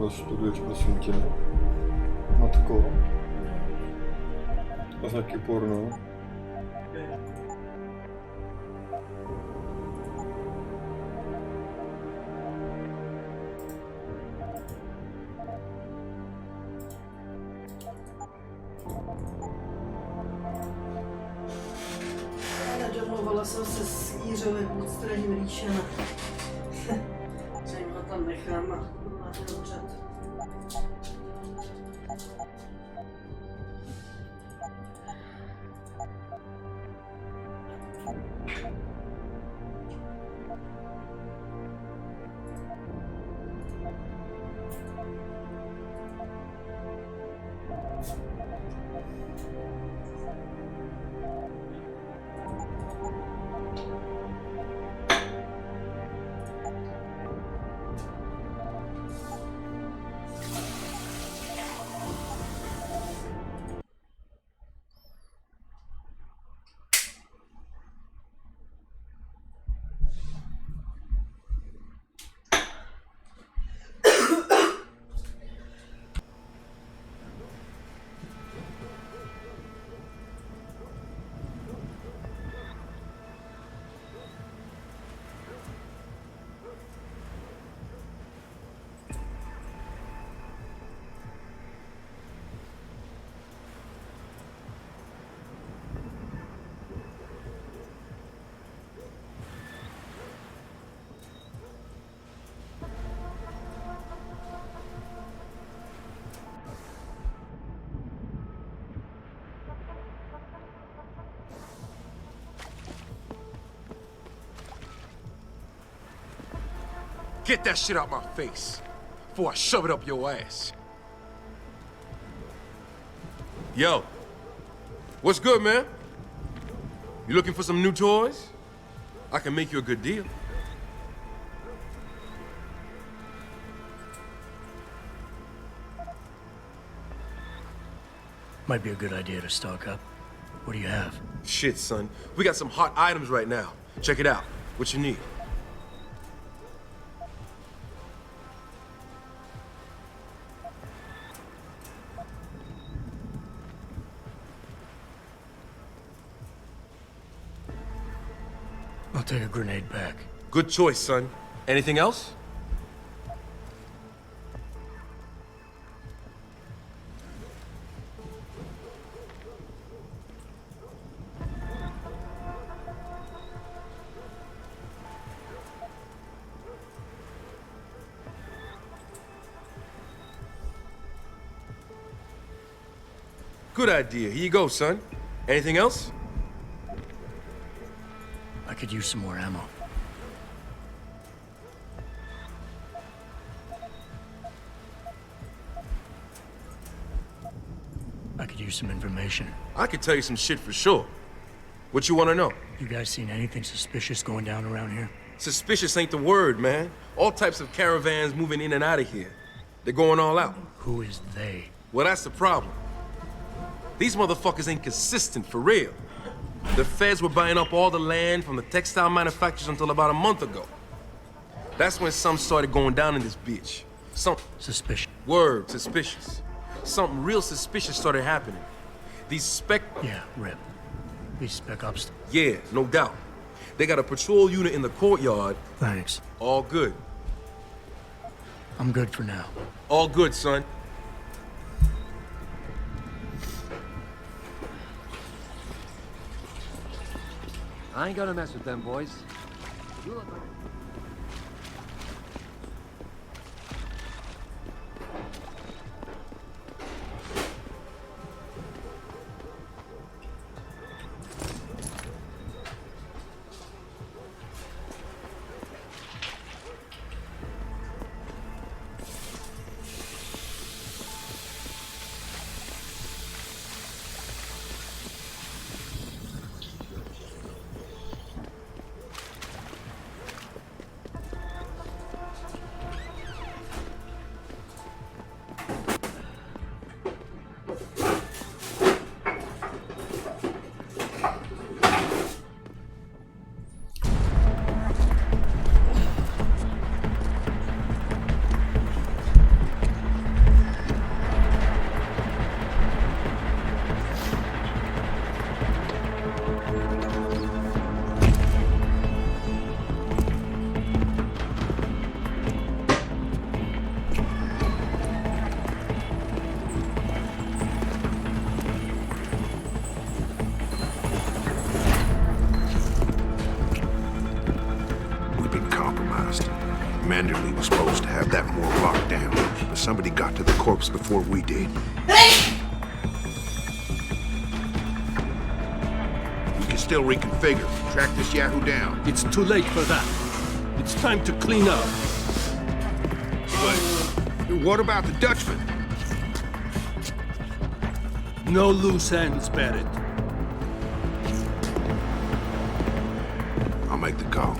Prostuduješ, prosím tě. Matko. A taky porno. Domluvala jsem se s Jířovým odstraním Líšana. Že jim ho tam nechám a budu na ten úřad. Get that shit out my face before I shove it up your ass. Yo, what's good, man? You looking for some new toys? I can make you a good deal. Might be a good idea to stock up. What do you have? Shit, son. We got some hot items right now. Check it out. What you need? I'll take a grenade back. Good choice, son. Anything else? Good idea. Here you go, son. Anything else? I could use some more ammo. I could use some information. I could tell you some shit for sure. What you want to know? You guys seen anything suspicious going down around here? Suspicious ain't the word, man. All types of caravans moving in and out of here. They're going all out. Who is they? Well, that's the problem. These motherfuckers ain't consistent, for real. The feds were buying up all the land from the textile manufacturers until about a month ago. That's when some started going down in this bitch. Suspicious. Word, suspicious. Something real suspicious started happening. These Yeah, Rip. These spec ops. Yeah, no doubt. They got a patrol unit in the courtyard. Thanks. All good. I'm good for now. All good, son. I ain't gonna mess with them boys. You look like... We've been compromised. Manderley was supposed to have that more locked down, but somebody got to the corpse before we did. We can still reconfigure, track this Yahoo down. It's too late for that. It's time to clean up. But what about the Dutchman? No loose ends, Barrett. I'll make the call.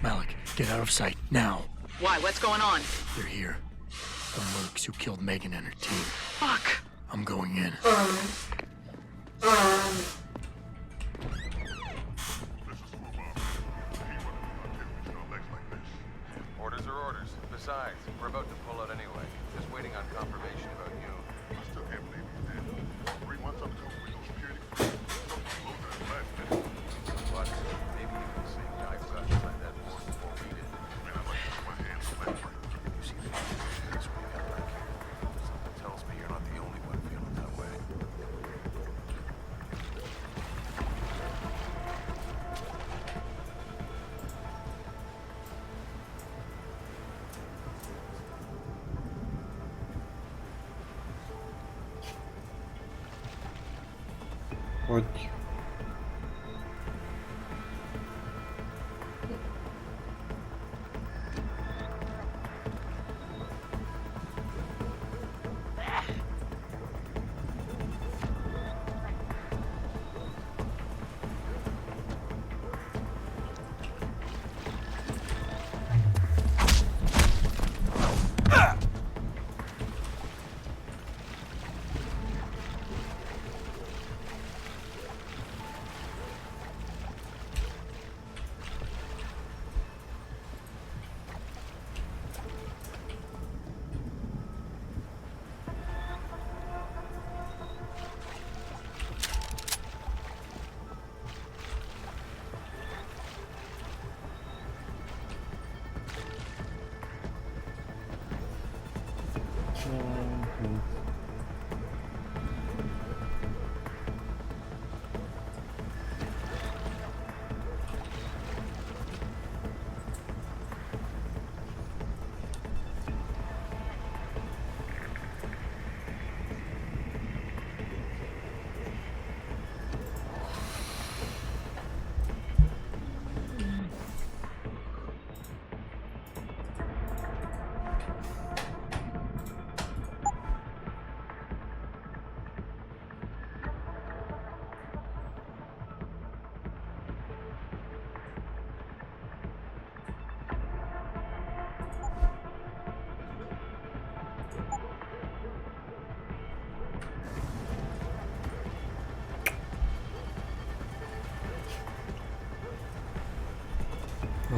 Malik, get out of sight, now. Why? What's going on? They're here. The mercs who killed Megan and her team. Fuck. I'm going in. Orders are orders. Besides, we're about to pull out anyway. Just waiting on confirmation about you. I still can't believe he's dead. 3 months up to with no security. But maybe you can say I got you like that more before we did. Man, I'd like to put my hands on that fight. You see, that's what you got back here. Something tells me you're not the only one feeling that way. Pojď.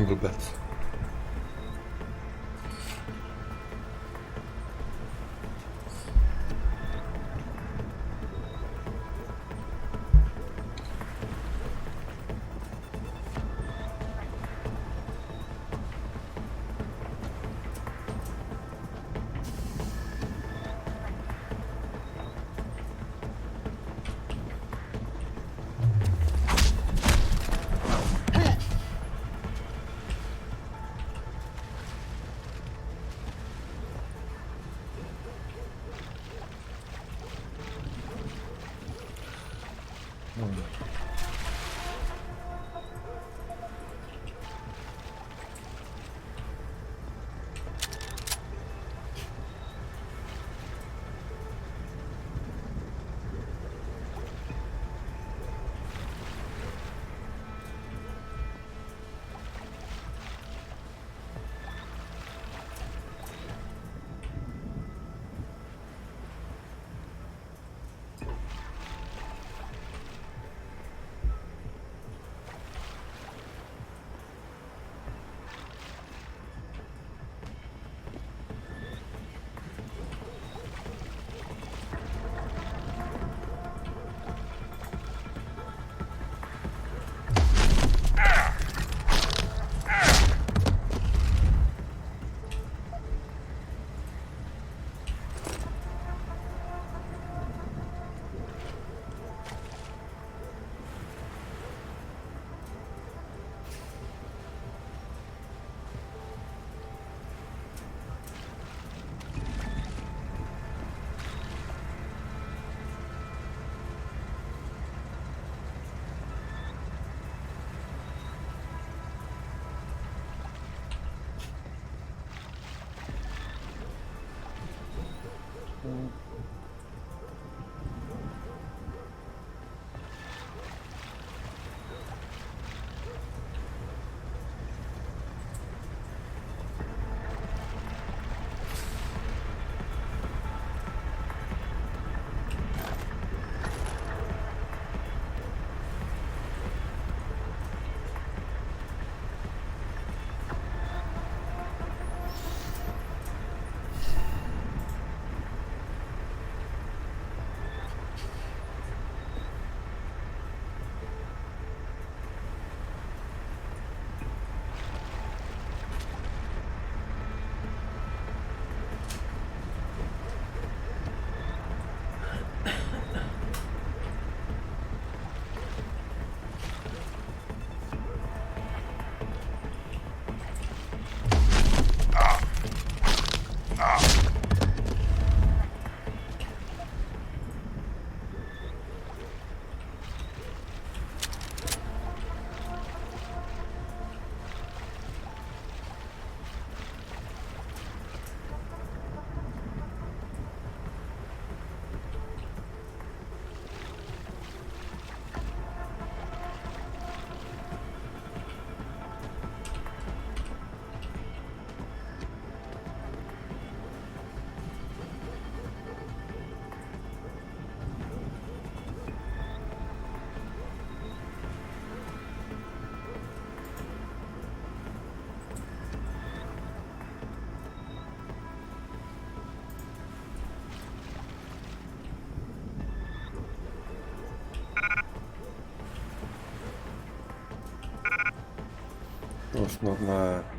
Blbec. No snad ne.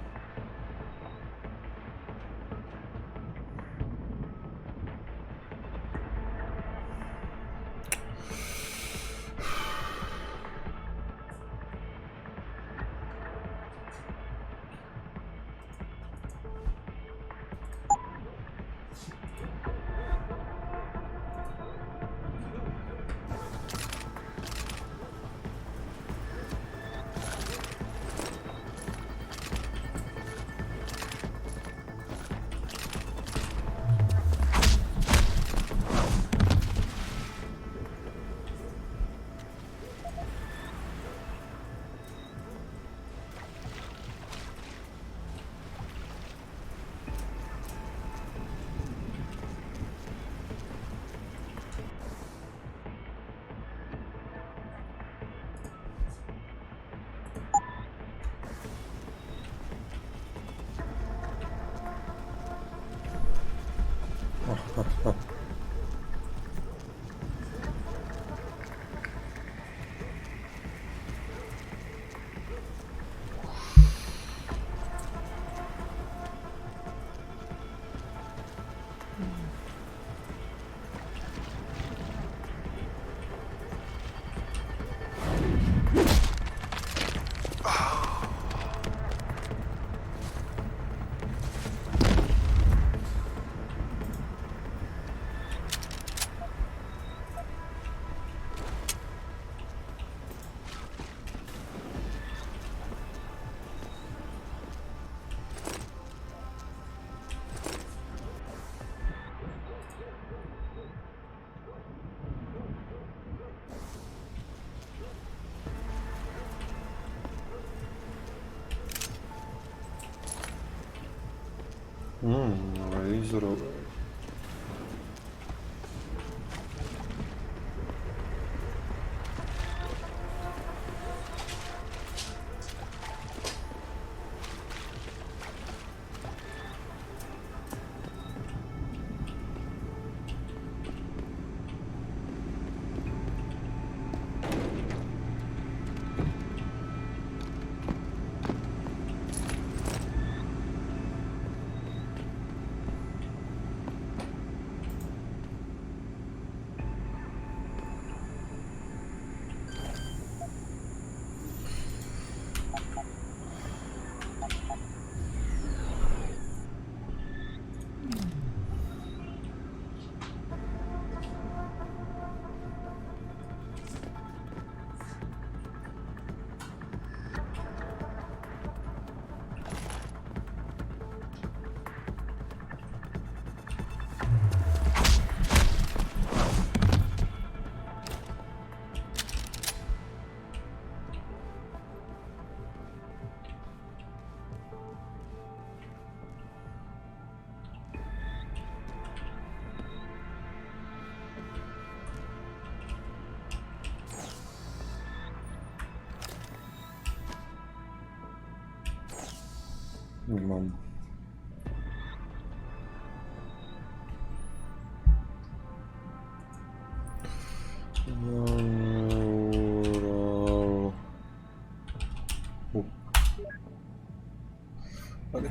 Laseru. Mám. Tady.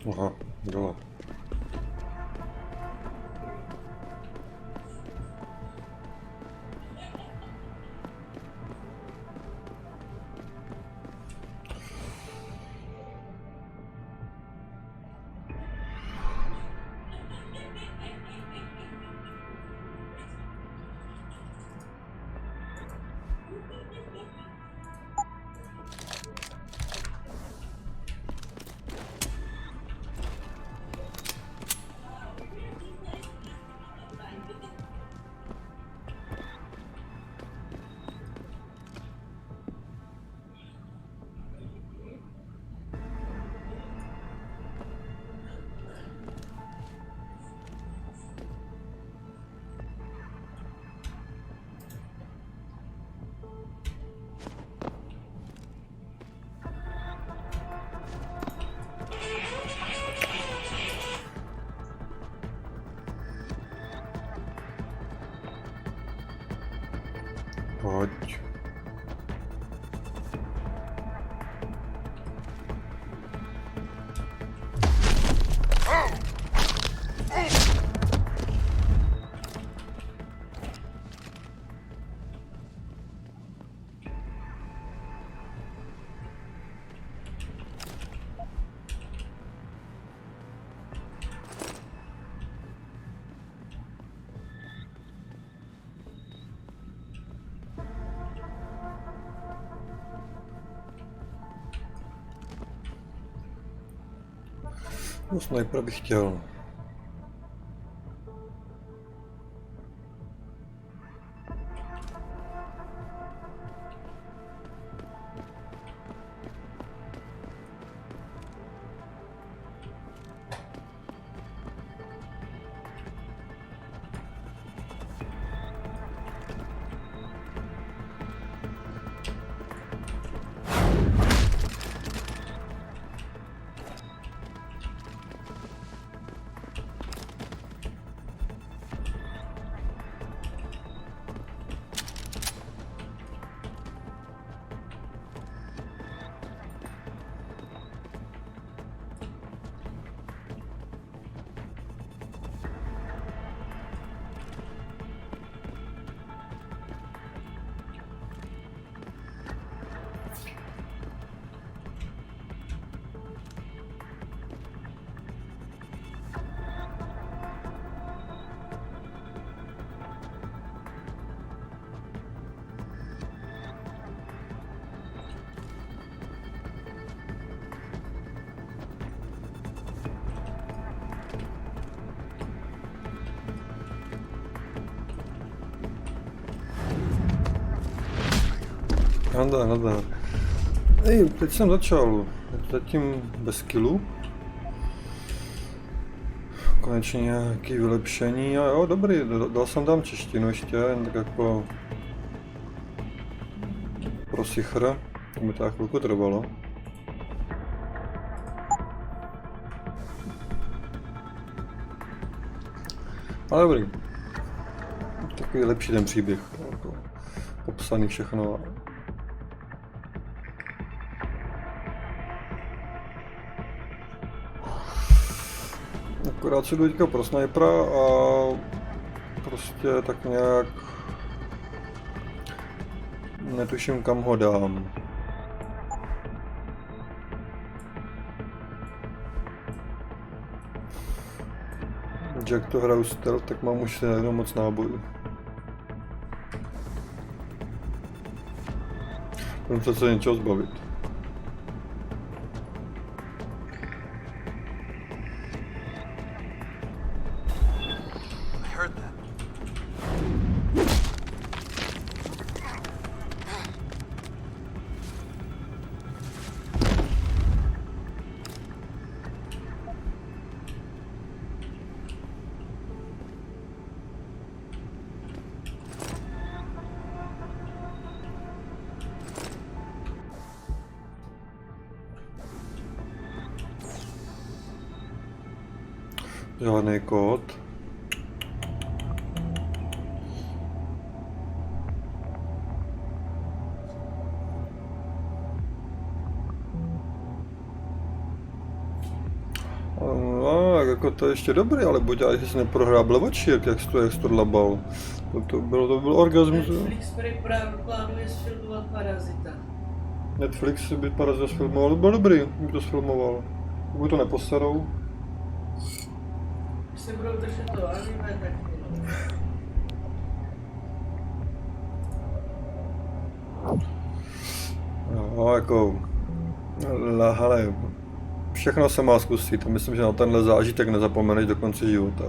Aha, dole. Pojď. No, sniper bych chtěl. Nadar. Ej, teď jsem začal. Zatím bez killu. Konečně nějaké vylepšení. A jo, dobrý, dal jsem tam češtinu ještě, jen tak jako pro sichr. To mi to chvilku trvalo. Ale dobrý. Takový lepší ten příběh. napsaný všechno. Akorát si jdu teďka pro snajpera a prostě tak nějak netuším, kam ho dám. Jak to hraju stealth, tak mám už jenom moc nábojů. Budeme se něčeho zbavit. Žádný kód. No, jako to je ještě dobrý, ale buď já, že jsi neprohrál blevočírk, jak jsi to dlabal. To byl orgasmus. Netflix plánuje sfilmovat Parazita. Netflix by Parazita sfilmoval, to byl dobrý, by to sfilmoval. Pokud to neposerou. Když se budou držet to anime, tak no, jako... Ale všechno se má zkusit a myslím, že na tenhle zážitek nezapomeneš do konce života.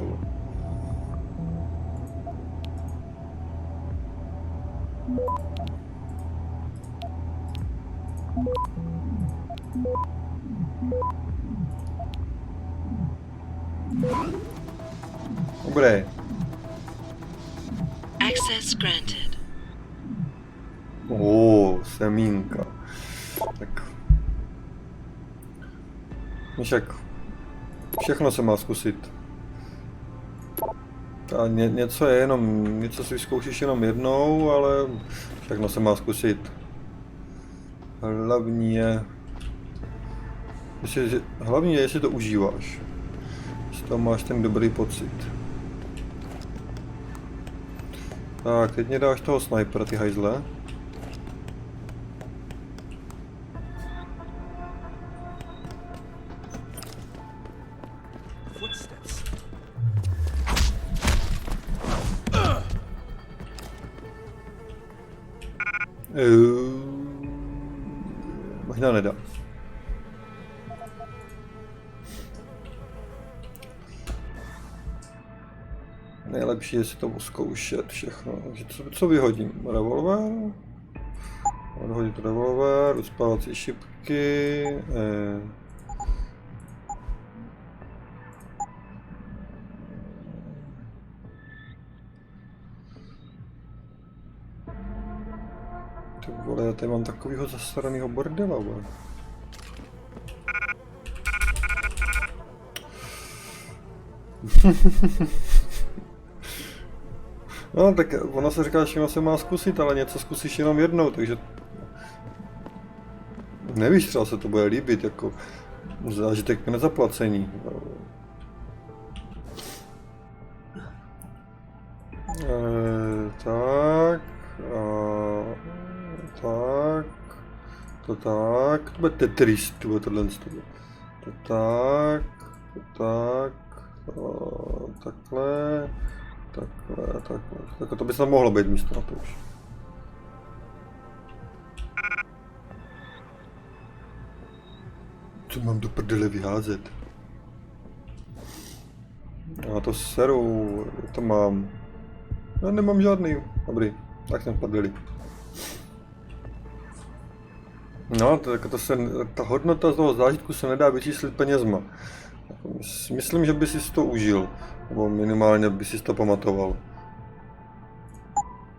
Dobré. Access granted. Semínka. Tak. Však všechno se má zkusit. A něco je jenom, něco si vyzkoušíš jenom jednou, ale všechno se má zkusit. Hlavní je, jestli to užíváš. Jestli to máš ten dobrý pocit. Tak, teď mě dáš toho snajpera, ty hajzle. Možná nedá. Nejlepší je si to zkoušet všechno. Co vyhodím? Revolver? Odhodit revolver, uspávací šipky. Ty vole, já tady mám takovýho zasraného bordela, vole. No tak ono se říká, že všechno se má zkusit, ale něco zkusíš jenom jednou, takže nevíš, třeba se to bude líbit, jako zážitek k nezaplacení. Tak, tak, to bude Tetris, to bude tohle. To tak, takhle. Takhle, to by se mohlo být místo na to už. Co mám do prdele vyházet? Já to seru, to mám. Já nemám žádný, dobrý, tak jsem v prdeli. No, ta hodnota z toho zážitku se nedá vyčíslit penězma. Myslím, že by si to užil, nebo minimálně by si to pamatoval.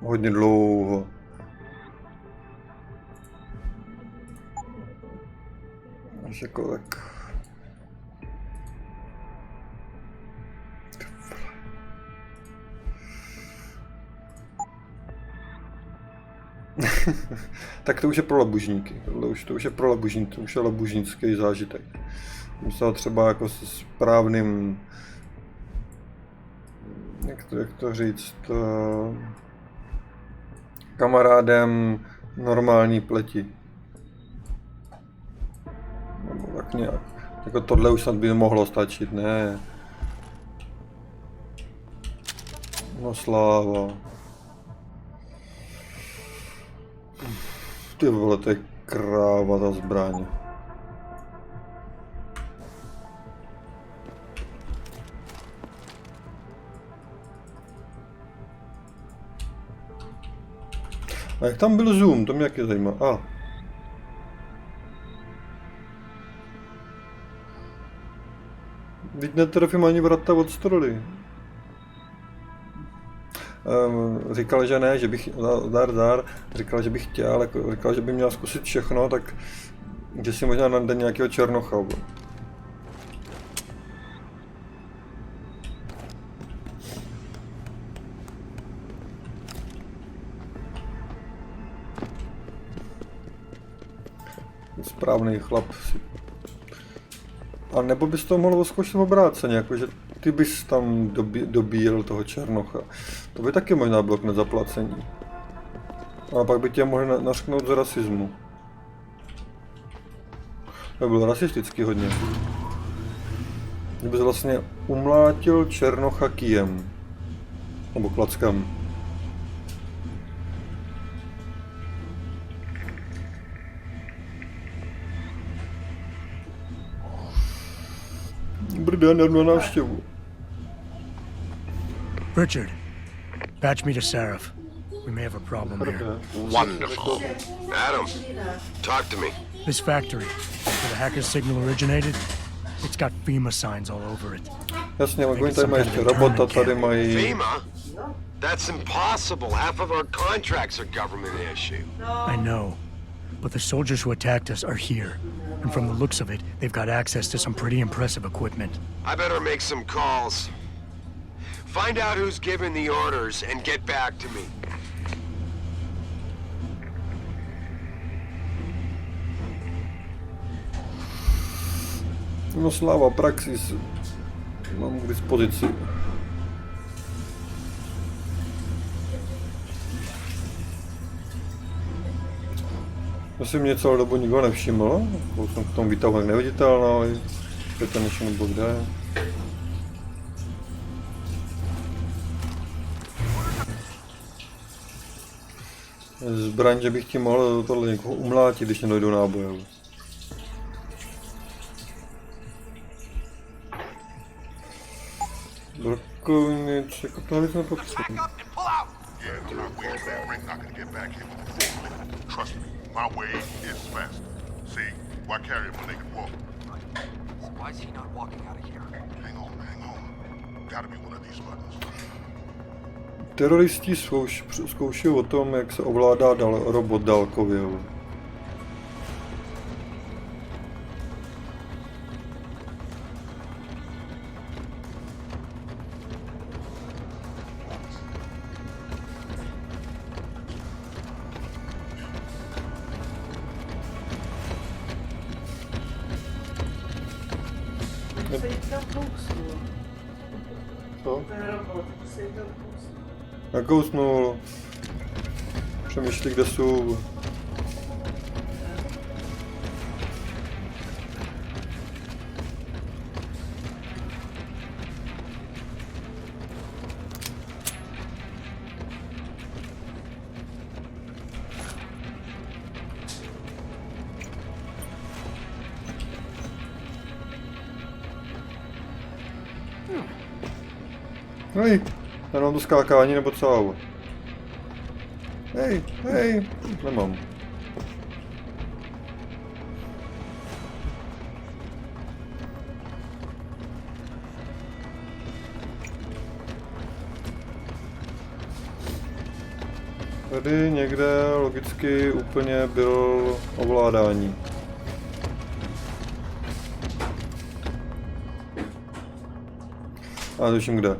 Hodně dlouho. Až jako tak. Tak to už je pro labužníky. To už je pro labužníky, to už je labužnický zážitek. Musel třeba jako se správným, jak to říct, kamarádem normální pleti. Nebo tak nějak. Jako tohle už snad by mohlo stačit, ne? No sláva. Ty vole, to je kráva ta zbraň. A jak tam byl zoom, to mě taky zajímá. Teď netrefím ani vrata od stoly. Říkal, že ne, že bych, říkal, že bych chtěl, jako, říkal, že by měl zkusit všechno, tak že si možná najde nějakého černocha. Správný chlap. A nebo bys to mohl zkoušet obráceně, jakože ty bys tam dobíjel toho černocha. To by taky možná bylo k nezaplacení. A pak by tě mohli nařknout z rasismu. To bylo rasistický hodně. Kdybys vlastně umlátil černocha kijem. Nebo klackem. Brde, jdu na návštěvu. Richard, patch me to Seraph. We may have a problem here. Wonderful. Adam, talk to me. This factory, where the hacker signal originated, it's got FEMA signs all over it. Jasně, oni tady mají ještě robota, tady mají... FEMA? That's impossible. Half of our contracts are government issue. I know, but the soldiers who attacked us are here. And from the looks of it, they've got access to some pretty impressive equipment. I better make some calls. Find out who's giving the orders and get back to me. No sláva, praxis. Mám k dispozici. Já si mě celou dobu nikdo nevšiml, jsem v tom výtahu jak neviditelný, je to něco nebo kde. Zbraň, že bych ti mohl tohle někoho umlátit, když nedojdu náboje. Brokovnic, jako tohle bych nepotřeboval. Yeah, no, we ain't not gonna get back here with the full lift. Trust me, my way is fast. See, why carry him when they can walk? Why is he not walking out of here? Hang on. Gotta be one of these buttons. Teroristi zkouší o tom, jak se ovládá robot dálkově. Se jich tam kousnul. Co? Ten robot, se jich tam kousnul. Nakousnul. Přemýšlí, kde jsou. Hej, já mám to skákání nebo co? Hej, nemám. Tady někde logicky úplně byl ovládání. A tuším kde.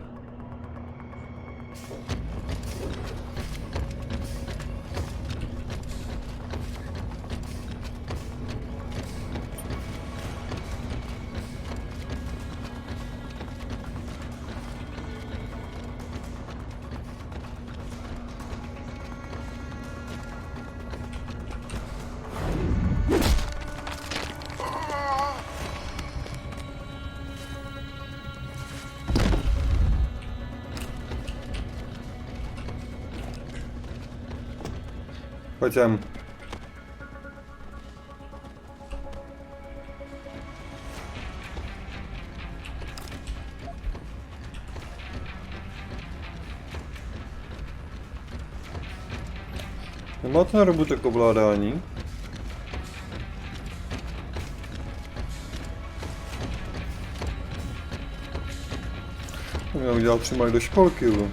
Pojď sem. Nemá ten robotek ovládání? To měl udělat třeba i do školky, jo.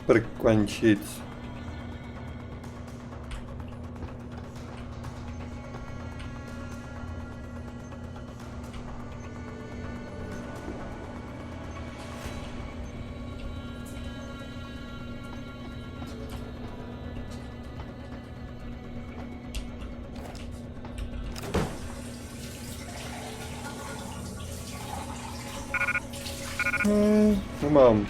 Prkvančic. Nemám.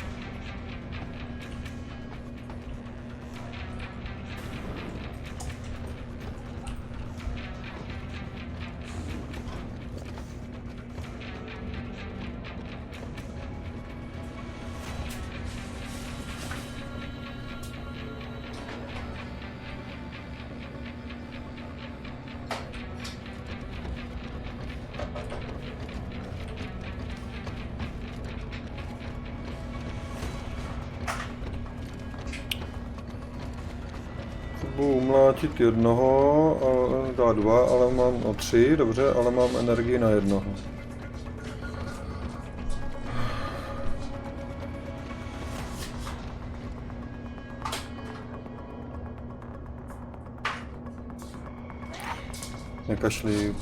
Budu umlátit jednoho, dá dva, ale mám 3, dobře, ale mám energii na jednoho. Nekašlí.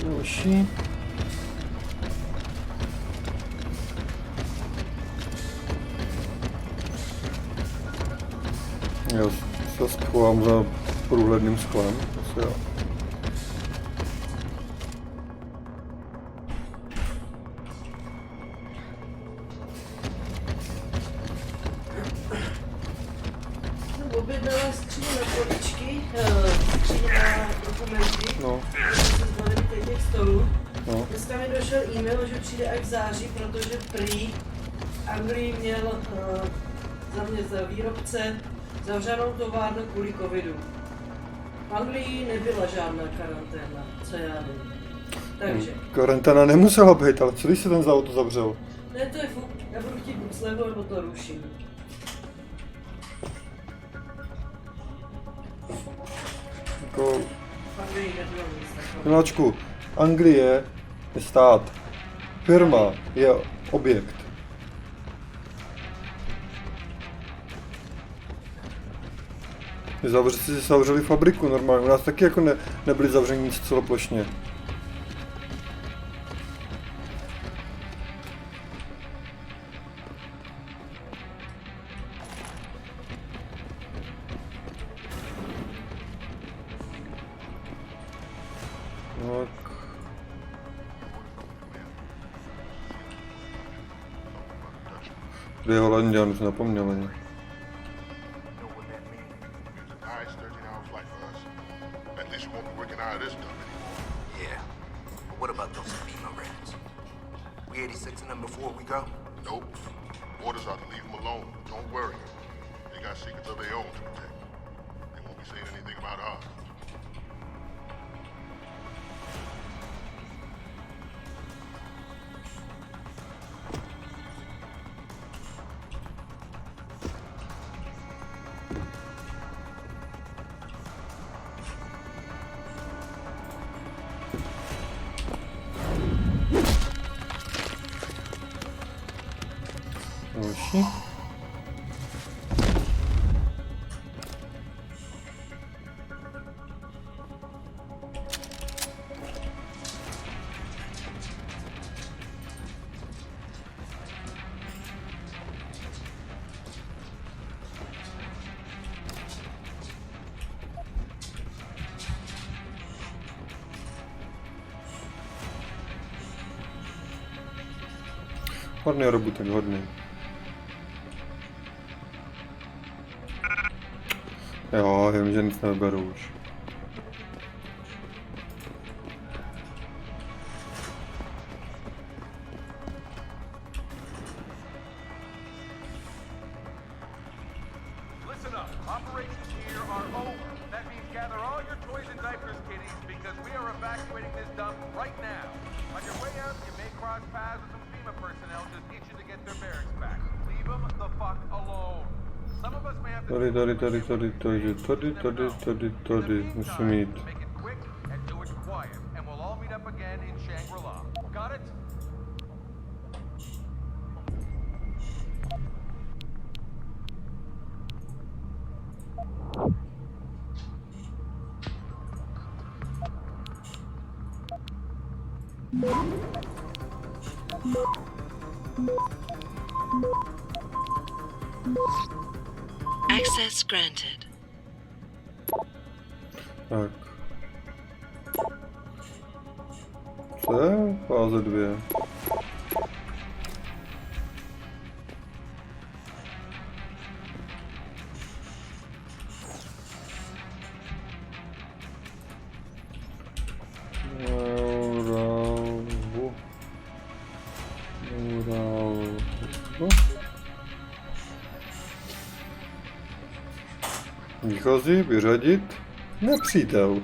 Další. Já se schovám za průhledným sklem. Asi jo. Objednala skříně na poličky, skříně na dokumenty. No. Těch stolů. No. Dneska mi došel e-mail, že přijde až v září, protože prý Anglii měl za mě za výrobce zavřenou továrnu kvůli covidu. V Anglii nebyla žádná karanténa, co já vím. Takže. Karanténa nemusela být, ale co když se ten auto zavřel? Ne, to je fuk, já budu chtít buď slevu, nebo to ruším. Jako... V Anglii nebylo nic takového. Miláčku, Anglie je stát. Firma je objekt. Si zavřeli fabriku normálně. U nás taky jako nebyli zavření nic celoplošně. Kde je Holanděn, už zapomněl ani. Means a nice 13-hour flight for us. At least we won't be working out of this dump anymore. Yeah. But what about those FEMA rats? We 86 in them before we go? Nope. Orders are to leave them alone. Don't worry. They got secrets of their own to protect. They won't be saying anything about ours. Další. Hodný robotek, hodný. Jo, vím, že nic neberu už. Listen up. Operations here are over. That means gather all your toys and diapers, kiddies, because we are evacuating this dump right now. On your way out, you may cross paths with some FEMA personnel just itching to get their barracks back. Leave them the fuck alone. Some of us may have to... Tady, musím jít. Make it quick and do it quiet, and we'll all meet up again in Shangri-La. Got it? Access granted. Tak. Co je? Fáze 2. Výchozí, vyřadit, nepřítel.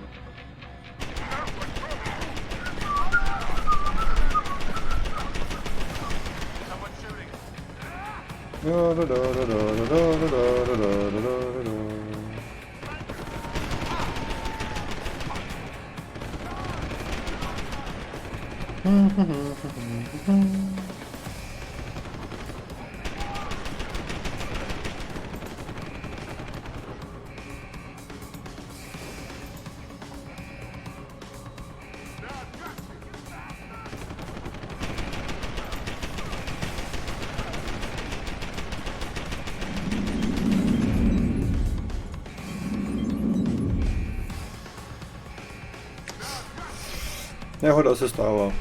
Nehoda se stává.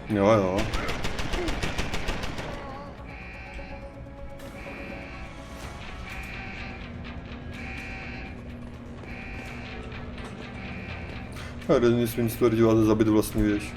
Jo. A Disney svým stvrdila zabit vlastní věž.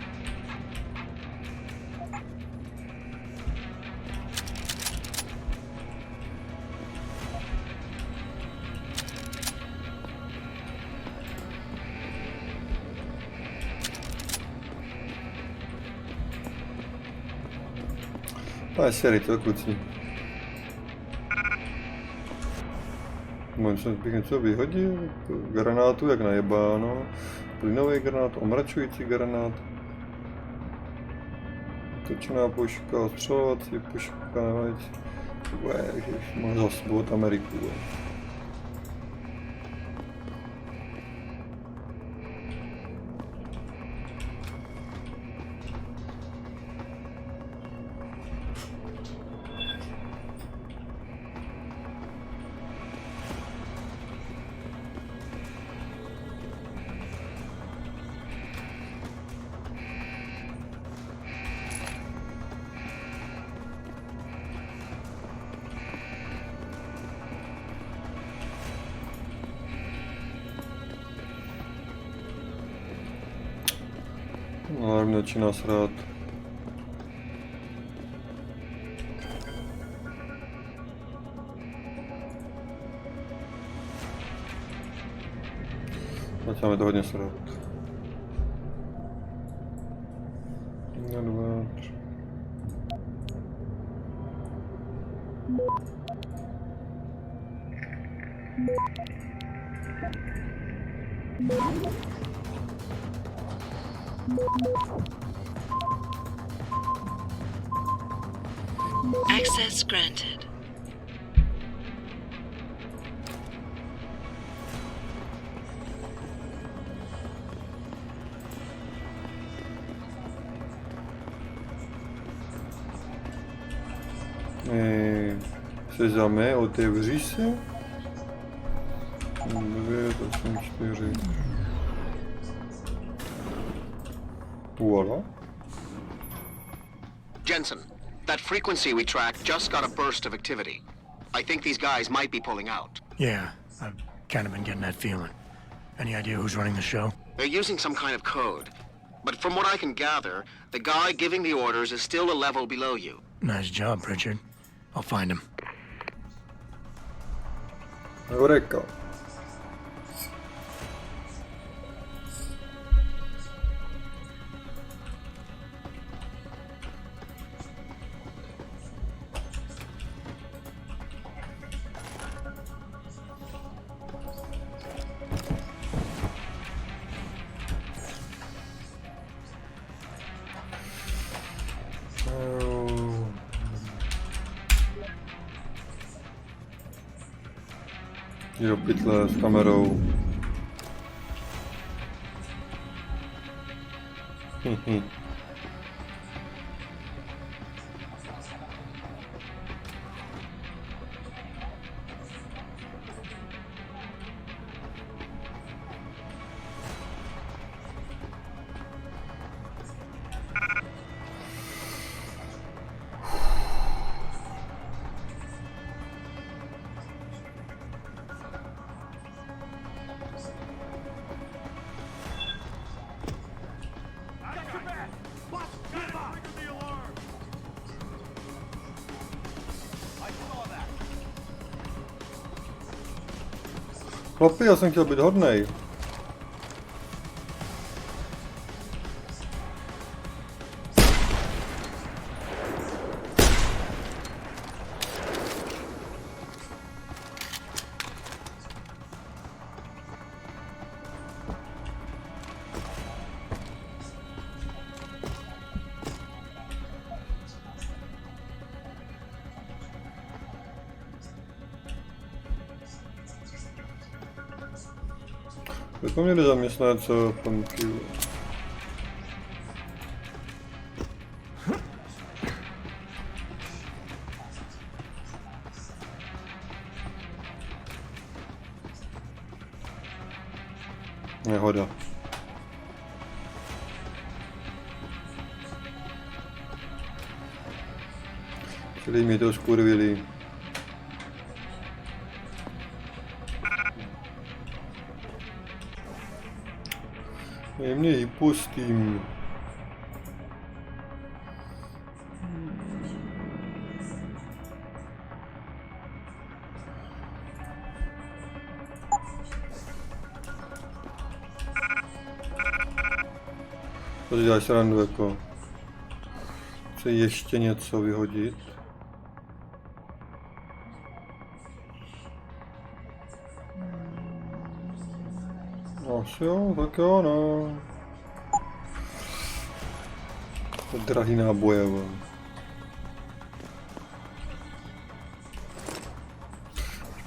A seri to kluci. Možná bych něco vyhodil, granátu jak najebáno, plynový granát, omračující granát, točná puška, střelovací puška, nevadí. Ježiš, mám zase od Ameriku. Alarm začíná srát. Začínáme to hodně srát. Access granted. Sezame, otevři se. 9, 8, 4. Voila. Jensen, that frequency we tracked just got a burst of activity. I think these guys might be pulling out. Yeah, I've kind of been getting that feeling. Any idea who's running the show? They're using some kind of code. But from what I can gather, the guy giving the orders is still a level below you. Nice job, Pritchard. I'll find him. Eureka. Do pytle s kamerou. Chlapi, já jsem chtěl být hodnej. Bychom měli zaměstnat panky. Nehoda. Čili mi to skurvili. Mě ji pustím. To si děláš srandu jako. Chce ještě něco vyhodit. Asi jo, tak jo, no. To drahý náboje,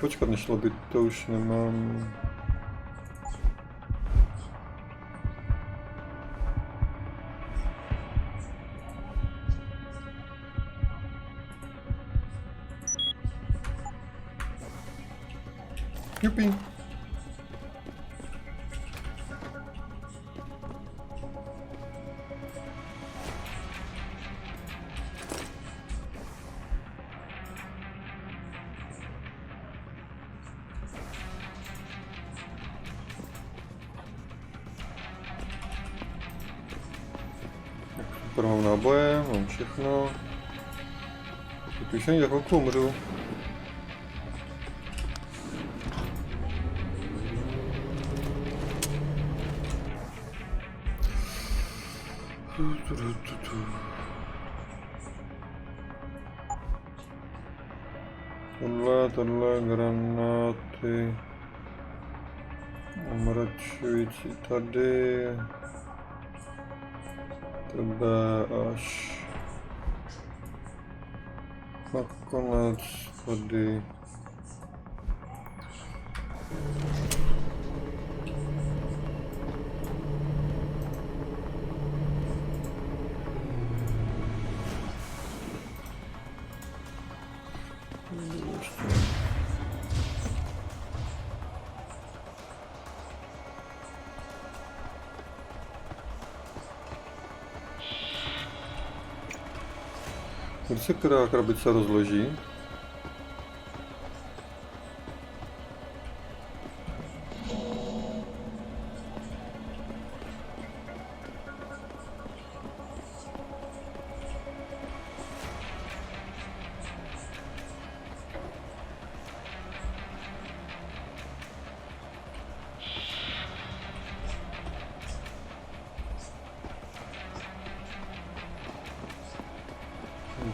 počkat, nešlo by, to už nemám. Jupi. Super, mám náboje, mám všechno. Teď už ani za chvilku umřu. Tohle, granáty. Omračující tady. Tebe až nakonec tady. Když se krabice rozloží,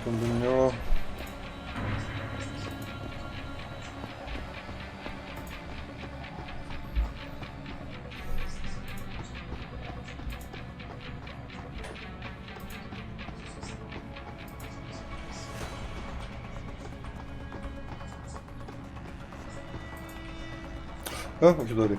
to by mělo. Už je tady.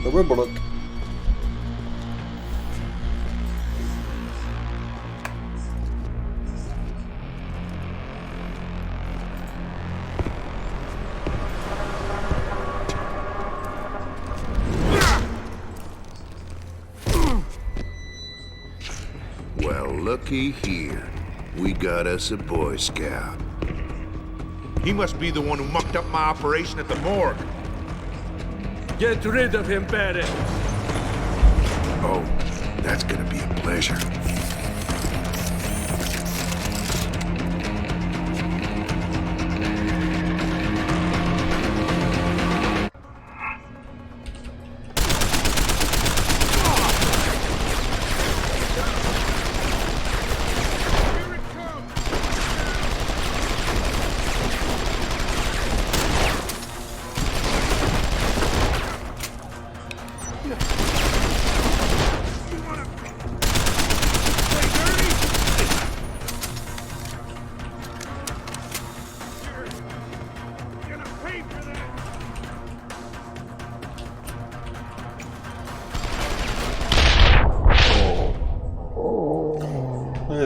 To bude bolet. Well, looky here. We got us a Boy Scout. He must be the one who mucked up my operation at the morgue. Get rid of him, Barrett. Oh, that's gonna be a pleasure.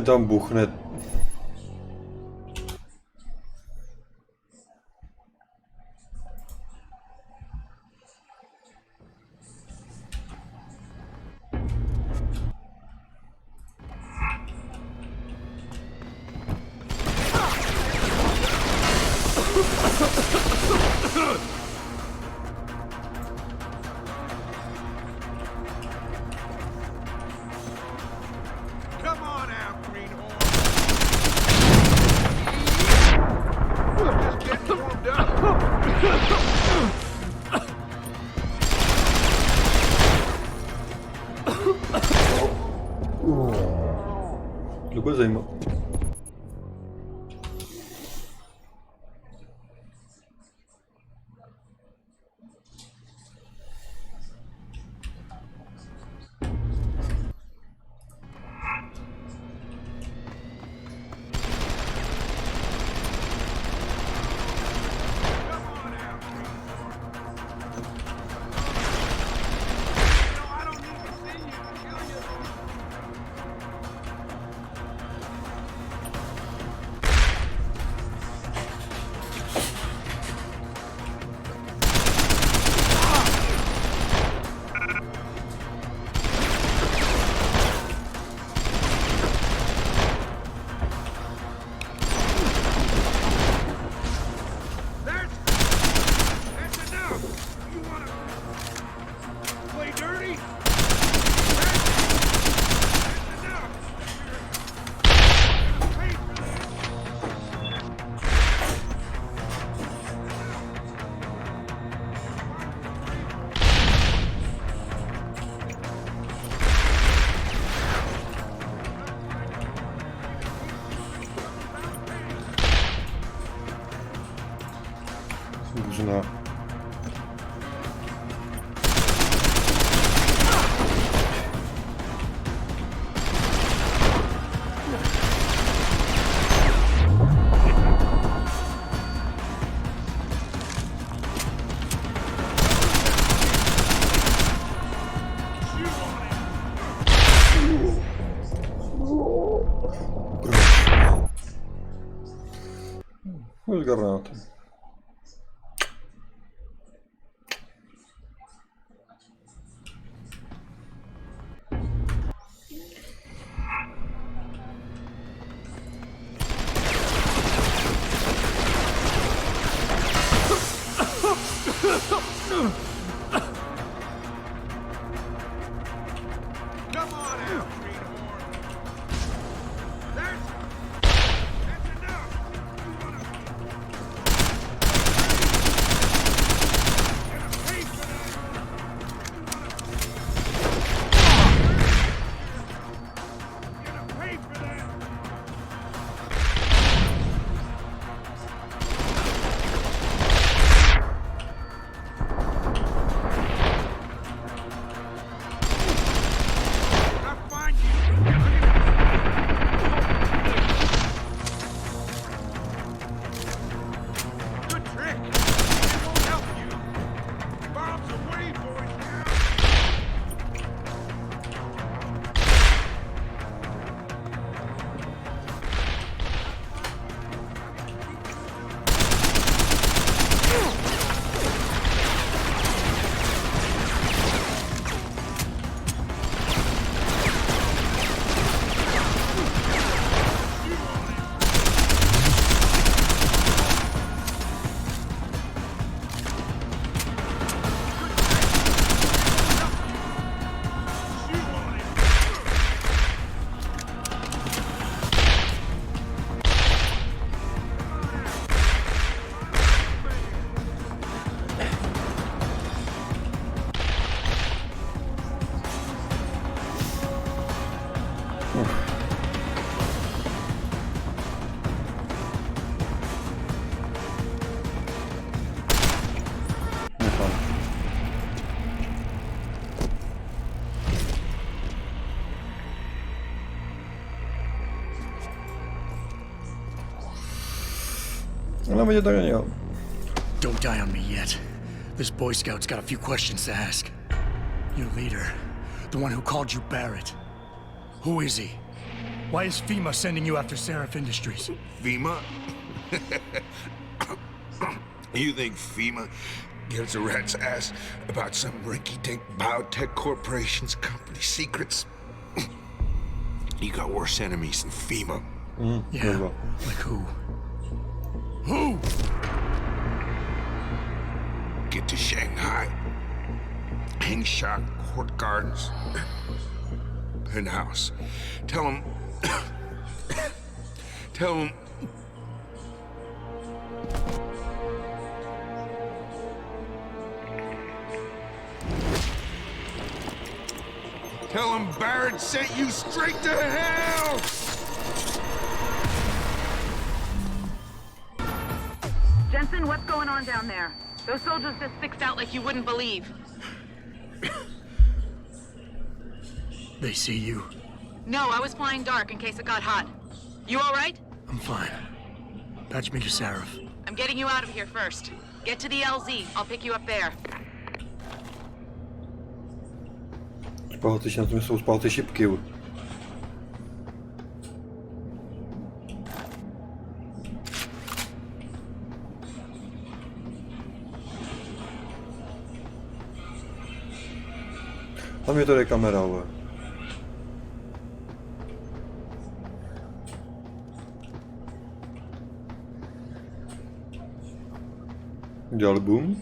Tam buchne. To bude zajímavé. No. Už granáty. Come on out, greenhorn. That's enough. Pay for that. Pay for that. Don't die on me yet. This Boy Scout's got a few questions to ask. Your leader, the one who called you Barrett. Who is he? Why is FEMA sending you after Seraph Industries? FEMA? You think FEMA gives a rat's ass about some rinky-dink biotech corporation's company secrets? You got worse enemies than FEMA. Yeah, like who? Who? Get to Shanghai. Hang Shot Court Gardens. Penthouse. Tell him... Tell him... Tell him Barrett sent you straight to hell! Jensen, what's going on down there? Those soldiers just fixed out like you wouldn't believe. They see you? No, I was flying dark in case it got hot. You all right? I'm fine. Patch me to Seraph. I'm getting you out of here first. Get to the LZ. I'll pick you up there. Spálci, na tom jsou spálci šipky. Tam je tady kamera, ale. Udělal boom.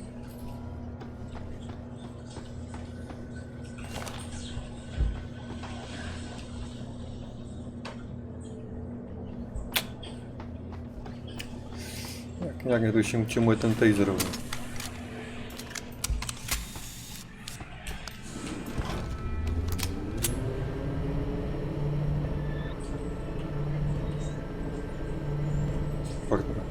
Nějak netuším, k čemu je ten taser. Fakt ne.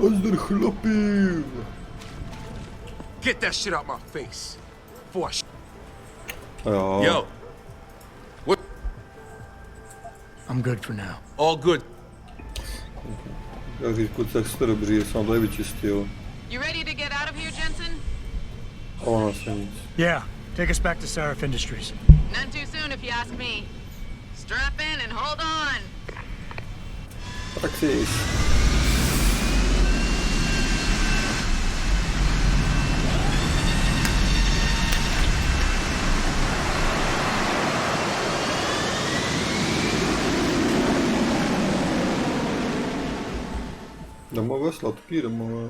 Nazdar chlapi! Get that shit out my face. Before I Jo. Yo. What? I'm good for now. All good. Jak říct, kluci, jste dobří, jsem vám tady vyčistil. You ready to get out of here, Jensen? A ono se nic. Yeah, take us back to Sarif Industries. None too soon, if you ask me. Strap in and hold on. A tak si jist. Domové sladký, domové.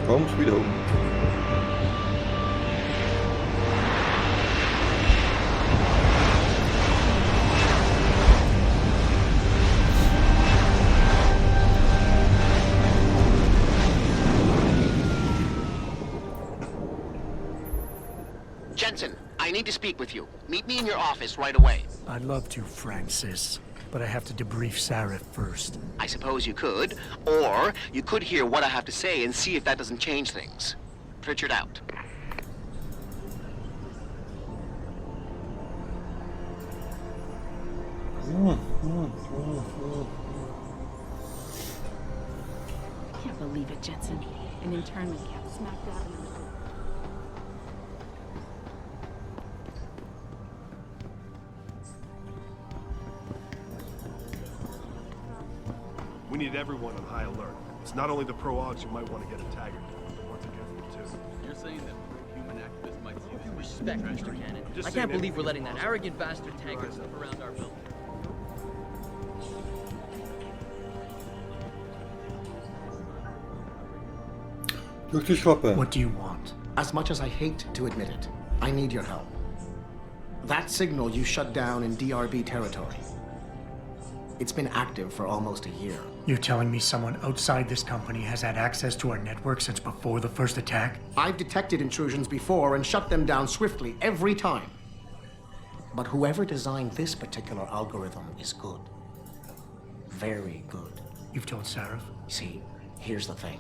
Home sweet home. Jensen, I need to speak with you. Meet me in your office right away. I'd love to, Francis, but I have to debrief Sarif first. I suppose you could, or you could hear what I have to say and see if that doesn't change things. Pritchard out. I can't believe it, Jensen. An internment camp smack dab in the middle. We need everyone on high alert. It's not only the pro-augs who might want to get a Taggart, but the ones against them too. You're saying that pro-human activists might see this? Respect, Mr. Cannon. Just I saying can't believe anything we're letting for that us. arrogant bastard Taggart stuff around our building. What do you want? As much as I hate to admit it, I need your help. That signal you shut down in DRB territory. It's been active for almost a year. You're telling me someone outside this company has had access to our network since before the first attack? I've detected intrusions before and shut them down swiftly every time. But whoever designed this particular algorithm is good. Very good. You've told Sarif? See, here's the thing.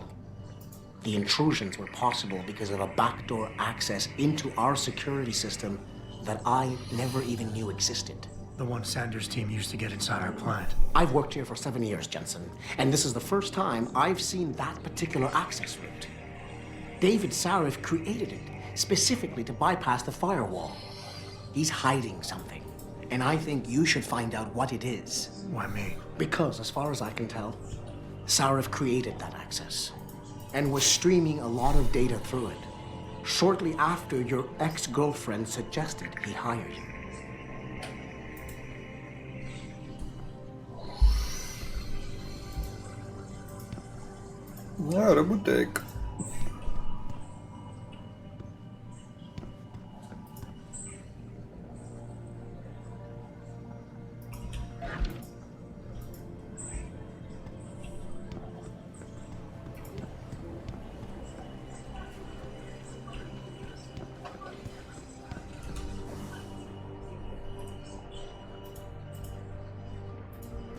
The intrusions were possible because of a backdoor access into our security system that I never even knew existed. The one Sanders' team used to get inside our plant. I've worked here for 7 years, Jensen, and this is the first time I've seen that particular access route. David Sarif created it specifically to bypass the firewall. He's hiding something, and I think you should find out what it is. Why me? Because, as far as I can tell, Sarif created that access and was streaming a lot of data through it shortly after your ex-girlfriend suggested he hire you. No, robotek.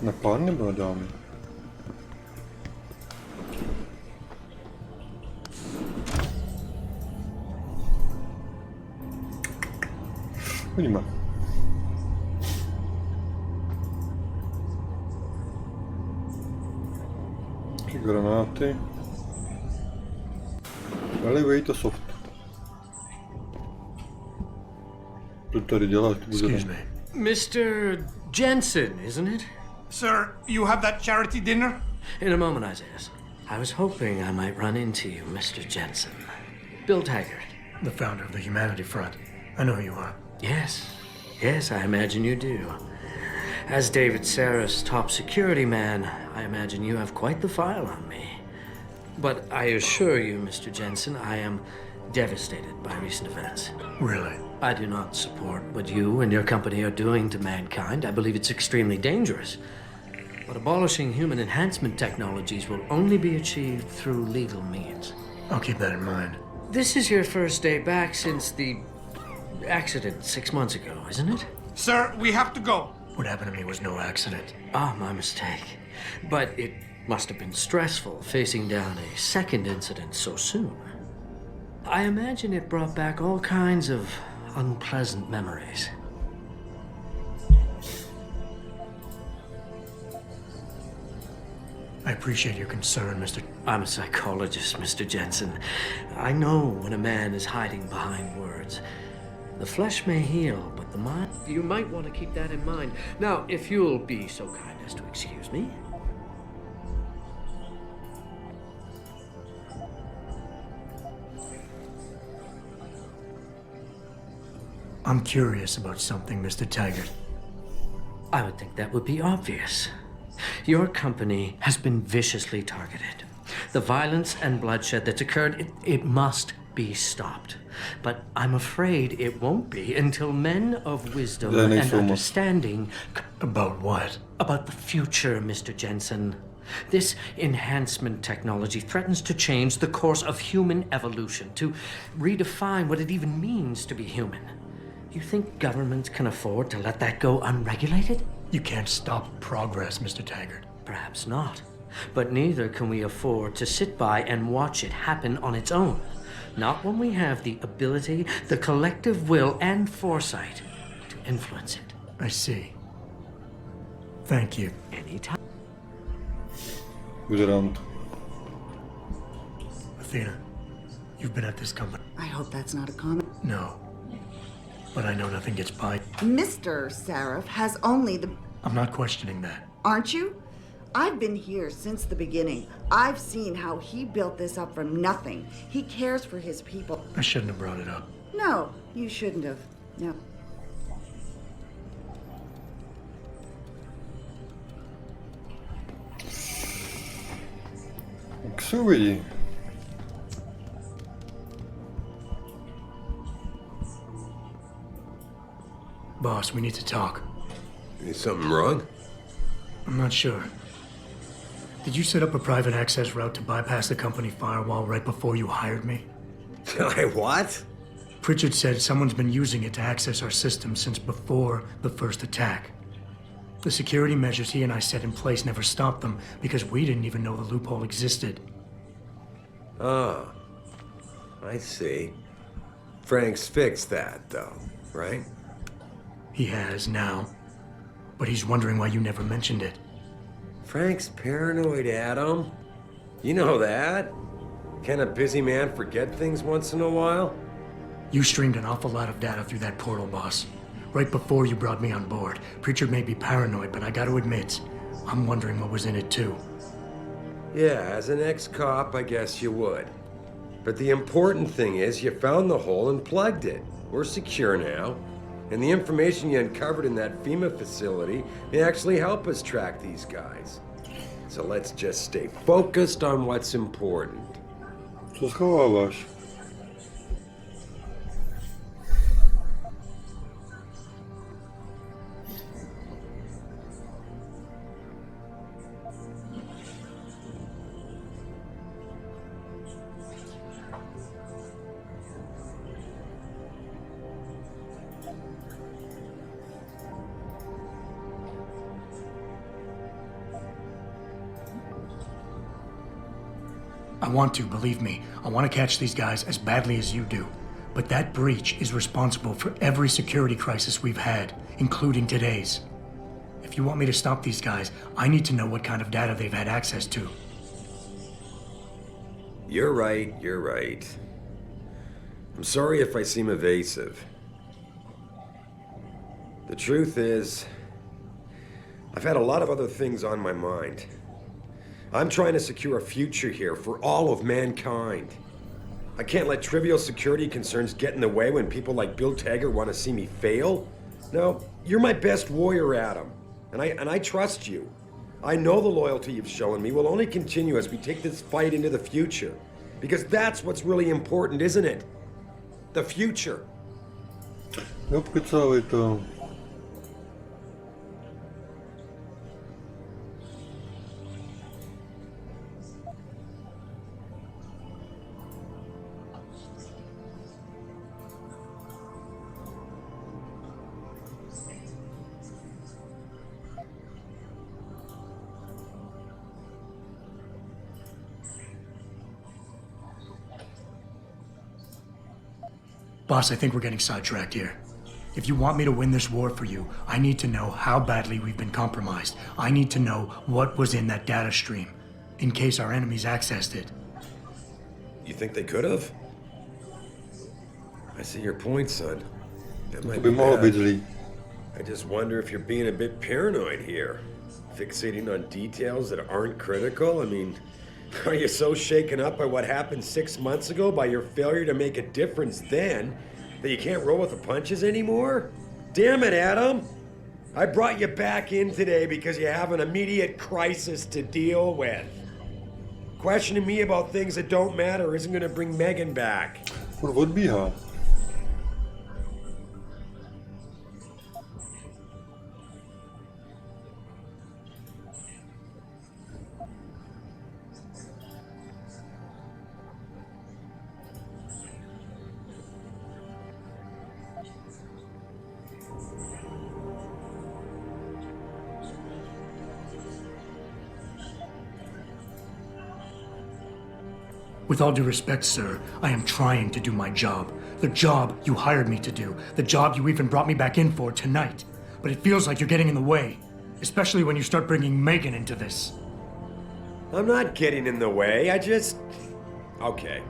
Na pán nebo na dámy? Uvidíme. Granáty. Elevator soft. Co tady děláš? Excuse me. Mr. Jensen, isn't it? Sir, you have that charity dinner? In a moment, Isaiah. I was hoping I might run into you, Mr. Jensen. Bill Taggart. The founder of the Humanity Front. I know who you are. Yes, I imagine you do. As David Sarris' top security man, I imagine you have quite the file on me. But I assure you, Mr. Jensen, I am devastated by recent events. Really? I do not support what you and your company are doing to mankind. I believe it's extremely dangerous. But abolishing human enhancement technologies will only be achieved through legal means. I'll keep that in mind. This is your first day back since the accident 6 months ago, isn't it? Sir, we have to go. What happened to me was no accident. Ah, my mistake. But it must have been stressful facing down a second incident so soon. I imagine it brought back all kinds of unpleasant memories. I appreciate your concern, Mr. I'm a psychologist, Mr. Jensen. I know when a man is hiding behind words. The flesh may heal, but the mind... You might want to keep that in mind. Now, if you'll be so kind as to excuse me. I'm curious about something, Mr. Taggart. I would think that would be obvious. Your company has been viciously targeted. The violence and bloodshed that's occurred, it must be stopped. But I'm afraid it won't be until men of wisdom and understanding... About what? About the future, Mr. Jensen. This enhancement technology threatens to change the course of human evolution, to redefine what it even means to be human. You think governments can afford to let that go unregulated? You can't stop progress, Mr. Taggart. Perhaps not. But neither can we afford to sit by and watch it happen on its own. Not when we have the ability, the collective will, and foresight to influence it. I see. Thank you. Anytime. Good. Athena, you've been at this company. I hope that's not a comment. No. But I know nothing gets by. Mr. Sarif has only the... I'm not questioning that. Aren't you? I've been here since the beginning. I've seen how he built this up from nothing. He cares for his people. I shouldn't have brought it up. No, you shouldn't have. No. Jak se uvidí. Boss, we need to talk. Is something wrong? I'm not sure. Did you set up a private access route to bypass the company firewall right before you hired me? What? Pritchard said someone's been using it to access our system since before the first attack. The security measures he and I set in place never stopped them because we didn't even know the loophole existed. Oh, I see. Frank's fixed that, though, right? He has now, but he's wondering why you never mentioned it. Frank's paranoid, Adam. You know that. Can a busy man forget things once in a while? You streamed an awful lot of data through that portal, boss. Right before you brought me on board. Pritchard may be paranoid, but I gotta admit, I'm wondering what was in it too. Yeah, as an ex-cop, I guess you would. But the important thing is you found the hole and plugged it. We're secure now. And the information you uncovered in that FEMA facility may actually help us track these guys. So let's just stay focused on what's important. Co schováváš? I want to, believe me. I want to catch these guys as badly as you do. But that breach is responsible for every security crisis we've had, including today's. If you want me to stop these guys, I need to know what kind of data they've had access to. You're right. I'm sorry if I seem evasive. The truth is, I've had a lot of other things on my mind. I'm trying to secure a future here for all of mankind. I can't let trivial security concerns get in the way when people like Bill Taggart want to see me fail. No, you're my best warrior, Adam, and I trust you. I know the loyalty you've shown me will only continue as we take this fight into the future, because that's what's really important, isn't it? The future. Neobkecávej to. Boss, I think we're getting sidetracked here. If you want me to win this war for you, I need to know how badly we've been compromised. I need to know what was in that data stream, in case our enemies accessed it. You think they could have? I see your point, son. That might To be by mohlo bad. být zlý. I just wonder if you're being a bit paranoid here. Fixating on details that aren't critical? I mean, are you so shaken up by what happened 6 months ago, by your failure to make a difference then, that you can't roll with the punches anymore? Damn it, Adam! I brought you back in today because you have an immediate crisis to deal with. Questioning me about things that don't matter isn't gonna bring Megan back. Furt odbíhá. With all due respect, sir, I am trying to do my job. The job you hired me to do. The job you even brought me back in for tonight. But it feels like you're getting in the way. Especially when you start bringing Megan into this. I'm not getting in the way, I just... Okay.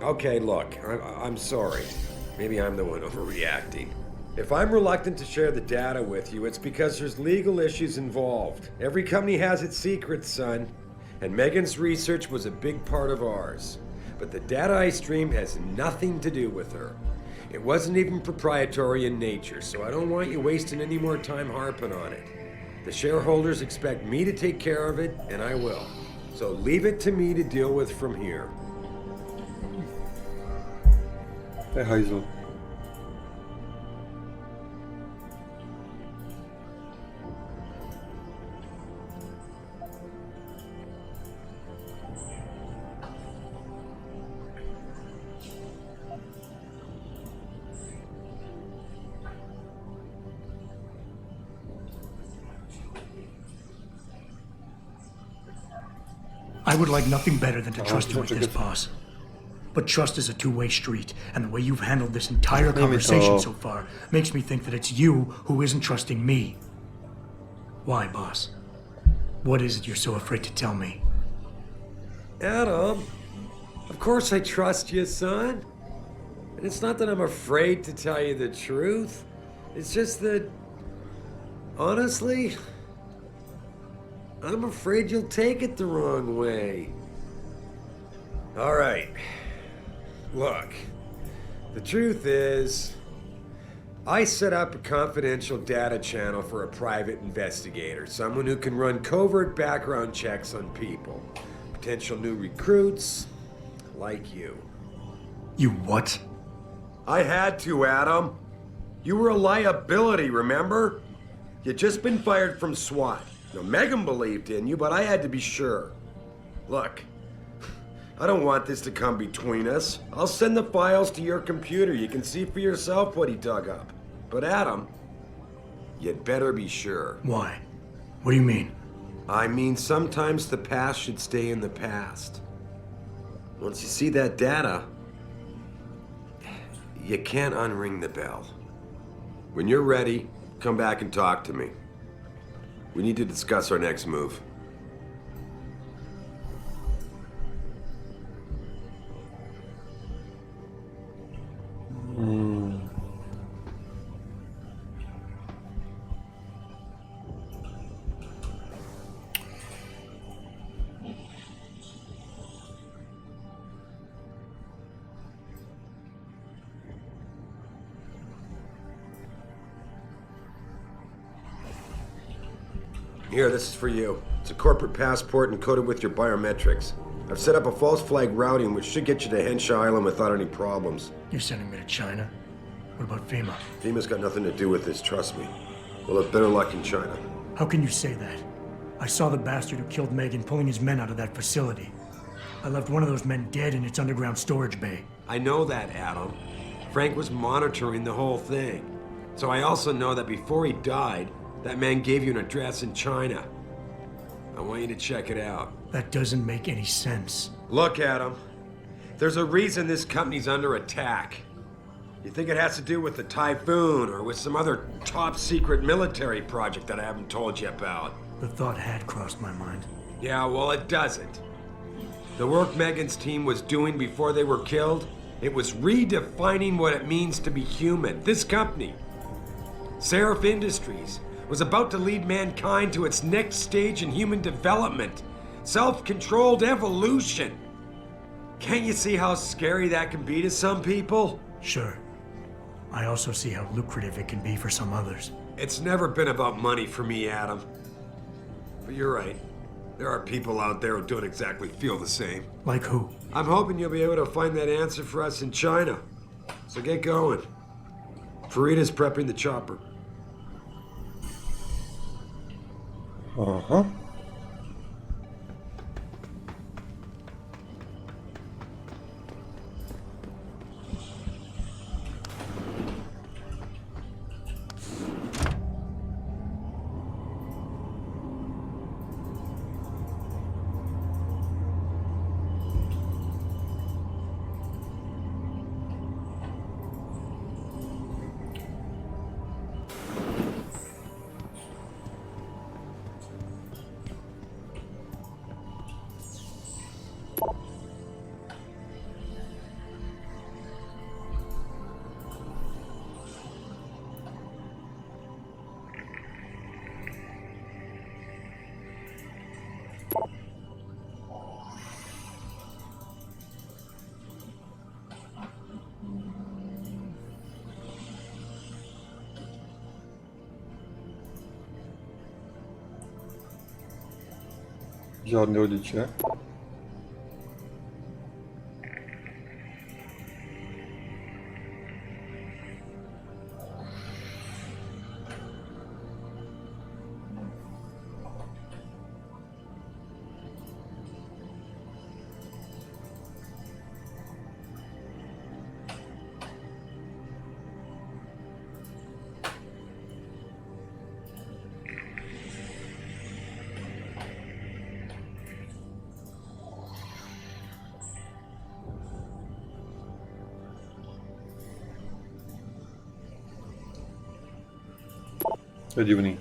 Okay, look, I'm sorry. Maybe I'm the one overreacting. If I'm reluctant to share the data with you, it's because there's legal issues involved. Every company has its secrets, son. And Megan's research was a big part of ours. But the data I streamed has nothing to do with her. It wasn't even proprietary in nature, so I don't want you wasting any more time harping on it. The shareholders expect me to take care of it, and I will. So leave it to me to deal with from here. To je hajzl. I would like nothing better than to trust you with this, boss. But trust is a two-way street, and the way you've handled this entire conversation so far makes me think that it's you who isn't trusting me. Why, boss? What is it you're so afraid to tell me? Adam, of course I trust you, son. And it's not that I'm afraid to tell you the truth. It's just that, honestly, I'm afraid you'll take it the wrong way. All right. Look, the truth is, I set up a confidential data channel for a private investigator, someone who can run covert background checks on people. Potential new recruits, like you. You what? I had to, Adam. You were a liability, remember? You'd just been fired from SWAT. Now, Megan believed in you, but I had to be sure. Look, I don't want this to come between us. I'll send the files to your computer. You can see for yourself what he dug up. But Adam, you'd better be sure. Why? What do you mean? I mean, sometimes the past should stay in the past. Once you see that data, you can't unring the bell. When you're ready, come back and talk to me. We need to discuss our next move. Here, this is for you. It's a corporate passport encoded with your biometrics. I've set up a false flag routing which should get you to Henshaw Island without any problems. You're sending me to China? What about FEMA? FEMA's got nothing to do with this, trust me. We'll have better luck in China. How can you say that? I saw the bastard who killed Megan pulling his men out of that facility. I left one of those men dead in its underground storage bay. I know that, Adam. Frank was monitoring the whole thing. So I also know that before he died, that man gave you an address in China. I want you to check it out. That doesn't make any sense. Look, Adam. There's a reason this company's under attack. You think it has to do with the Typhoon or with some other top secret military project that I haven't told you about? The thought had crossed my mind. Yeah, well, it doesn't. The work Megan's team was doing before they were killed, it was redefining what it means to be human. This company, Seraph Industries, was about to lead mankind to its next stage in human development. Self-controlled evolution. Can't you see how scary that can be to some people? Sure. I also see how lucrative it can be for some others. It's never been about money for me, Adam. But you're right. There are people out there who don't exactly feel the same. Like who? I'm hoping you'll be able to find that answer for us in China. So get going. Farida's prepping the chopper. Aha. Žádný rodiče. To je divný.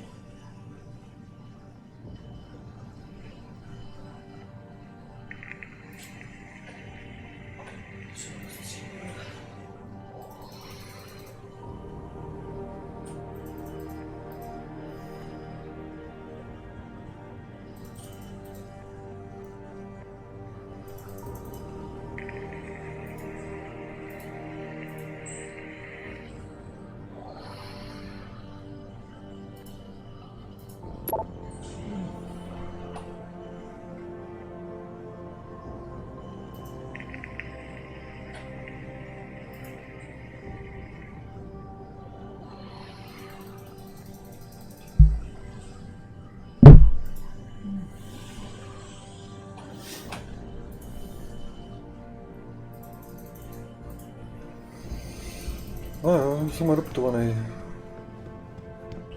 Jsem adoptovaný.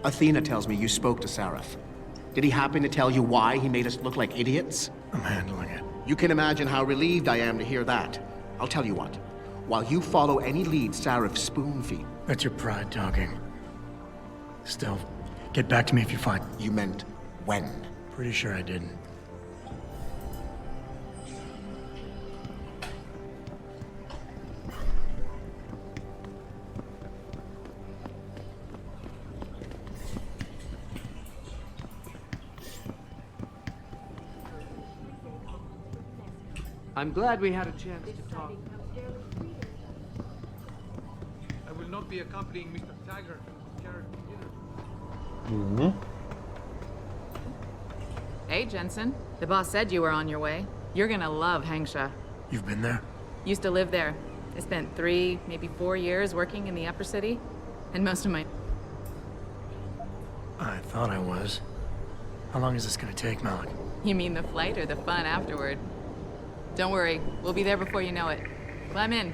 Athena tells me you spoke to Seraph. Did he happen to tell you why he made us look like idiots? I'm handling it. You can imagine how relieved I am to hear that. I'll tell you what. While you follow any lead Seraph spoon-feed... That's your pride talking. Still, get back to me if you find... You meant when? Pretty sure I didn't. I'm glad we had a chance to talk. I will not be accompanying Mr. Taggart to charity dinner. Hey, Jensen. The boss said you were on your way. You're gonna love Hangsha. You've been there? Used to live there. I spent 3, maybe 4 years working in the upper city. And most of my... I thought I was. How long is this gonna take, Malik? You mean the flight or the fun afterward? Don't worry, we'll be there before you know it. Climb in.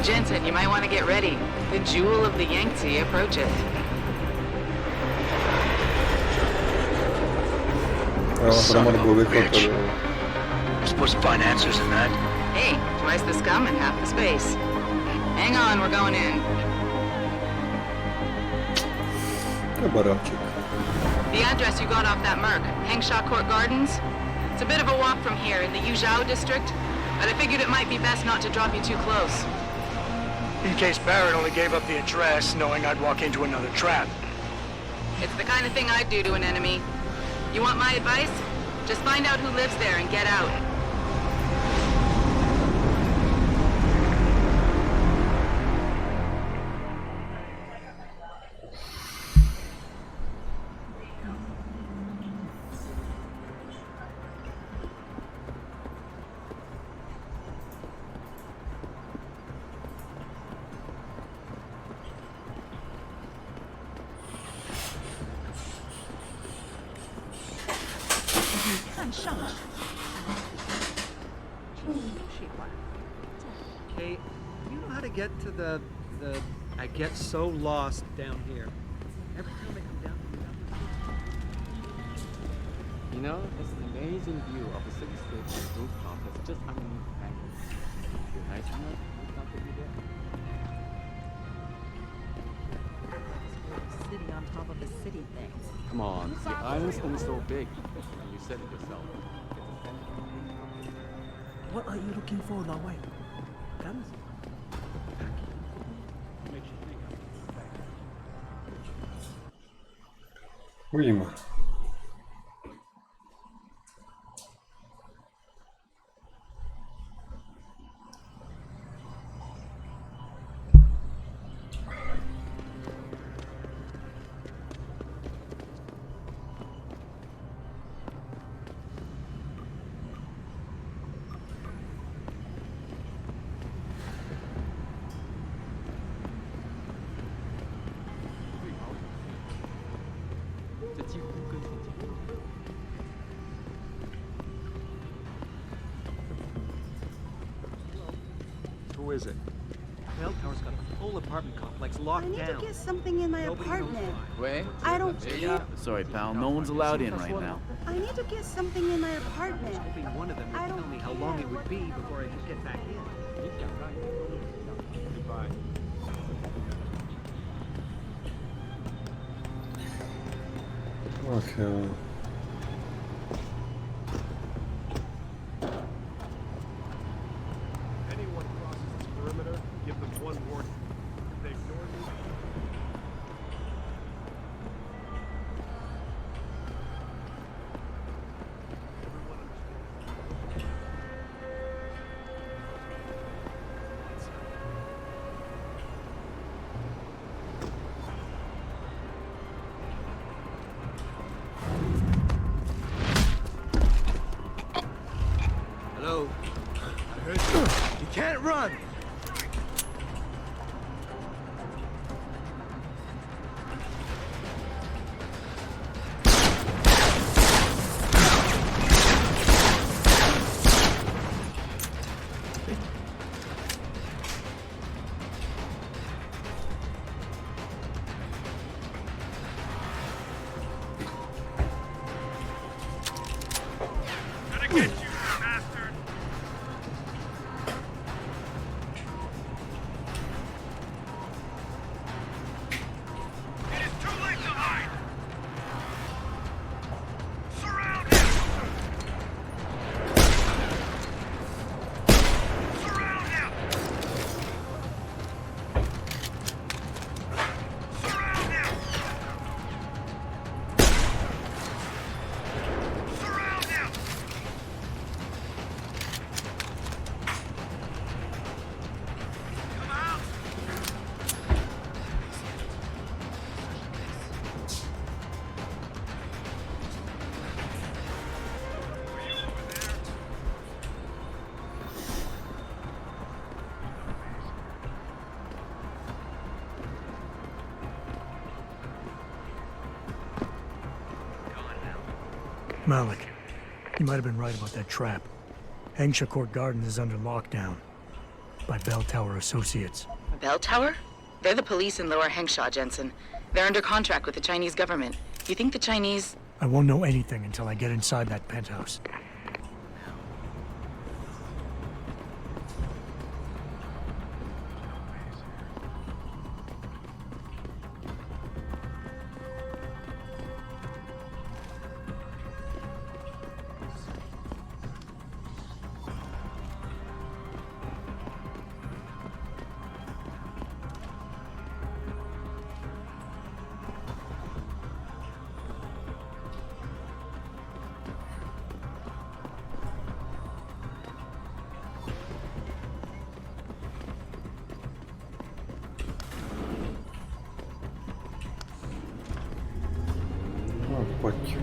Jensen, you might want to get ready. The jewel of the Yangtze approaches. Son of a bitch. We're supposed to find answers in that. Hey, twice the scum and half the space. Hang on, we're going in. The address you got off that Merc, Hengshaw Court Gardens. It's a bit of a walk from here in the Yuzhou district, but I figured it might be best not to drop you too close. In case Barrett only gave up the address, knowing I'd walk into another trap. It's the kind of thing I'd do to an enemy. You want my advice? Just find out who lives there and get out. Hey, do you know how to get to the I get so lost down here. Every time I come down You know, it's an amazing view of the cityscape on the rooftop that's just underneath the canyon. If you're nice enough, you can take you there. City on top of a city thing. Come on, the island's only so big, and you said it yourself. What are you looking for, Lao Wei? Guns? Uvidíme. Who is it? Bell Tower's got a whole apartment complex locked down. I need to get something in my apartment. Wait. I don't care. Sorry, pal. No one's allowed in right now. I need to get something in my apartment. Hoping one of them would tell me how long it would be before I could get back in. Goodbye. Okay. Anyone crosses this perimeter, give them one warning. If they ignore me, Hello? I heard you. You can't run. Malik, you might have been right about that trap. Hengshaw Court Gardens is under lockdown. by Bell Tower Associates. Bell Tower? They're the police in Lower Hengshaw, Jensen. They're under contract with the Chinese government. You think the Chinese... I won't know anything until I get inside that penthouse. Pojď.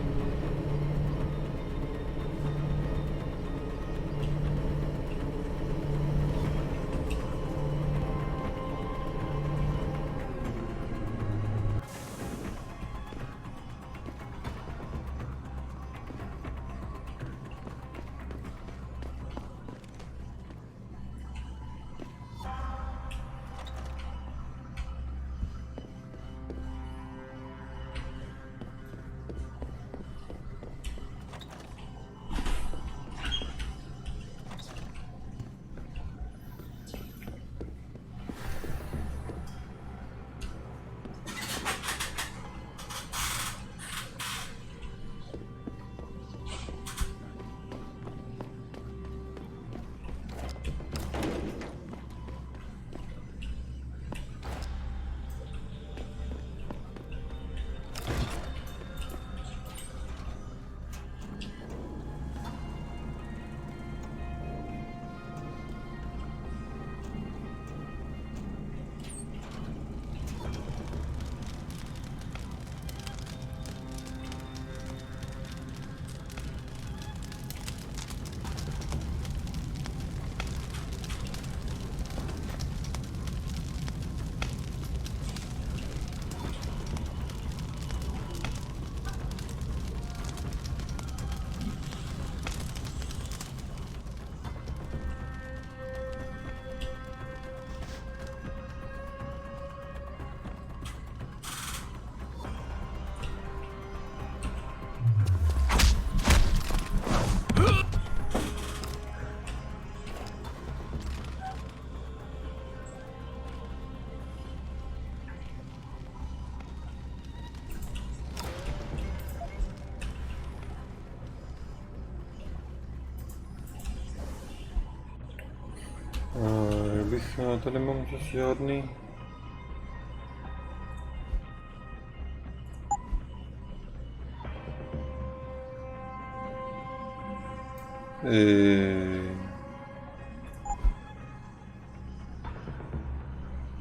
Já tady mám zase žádný.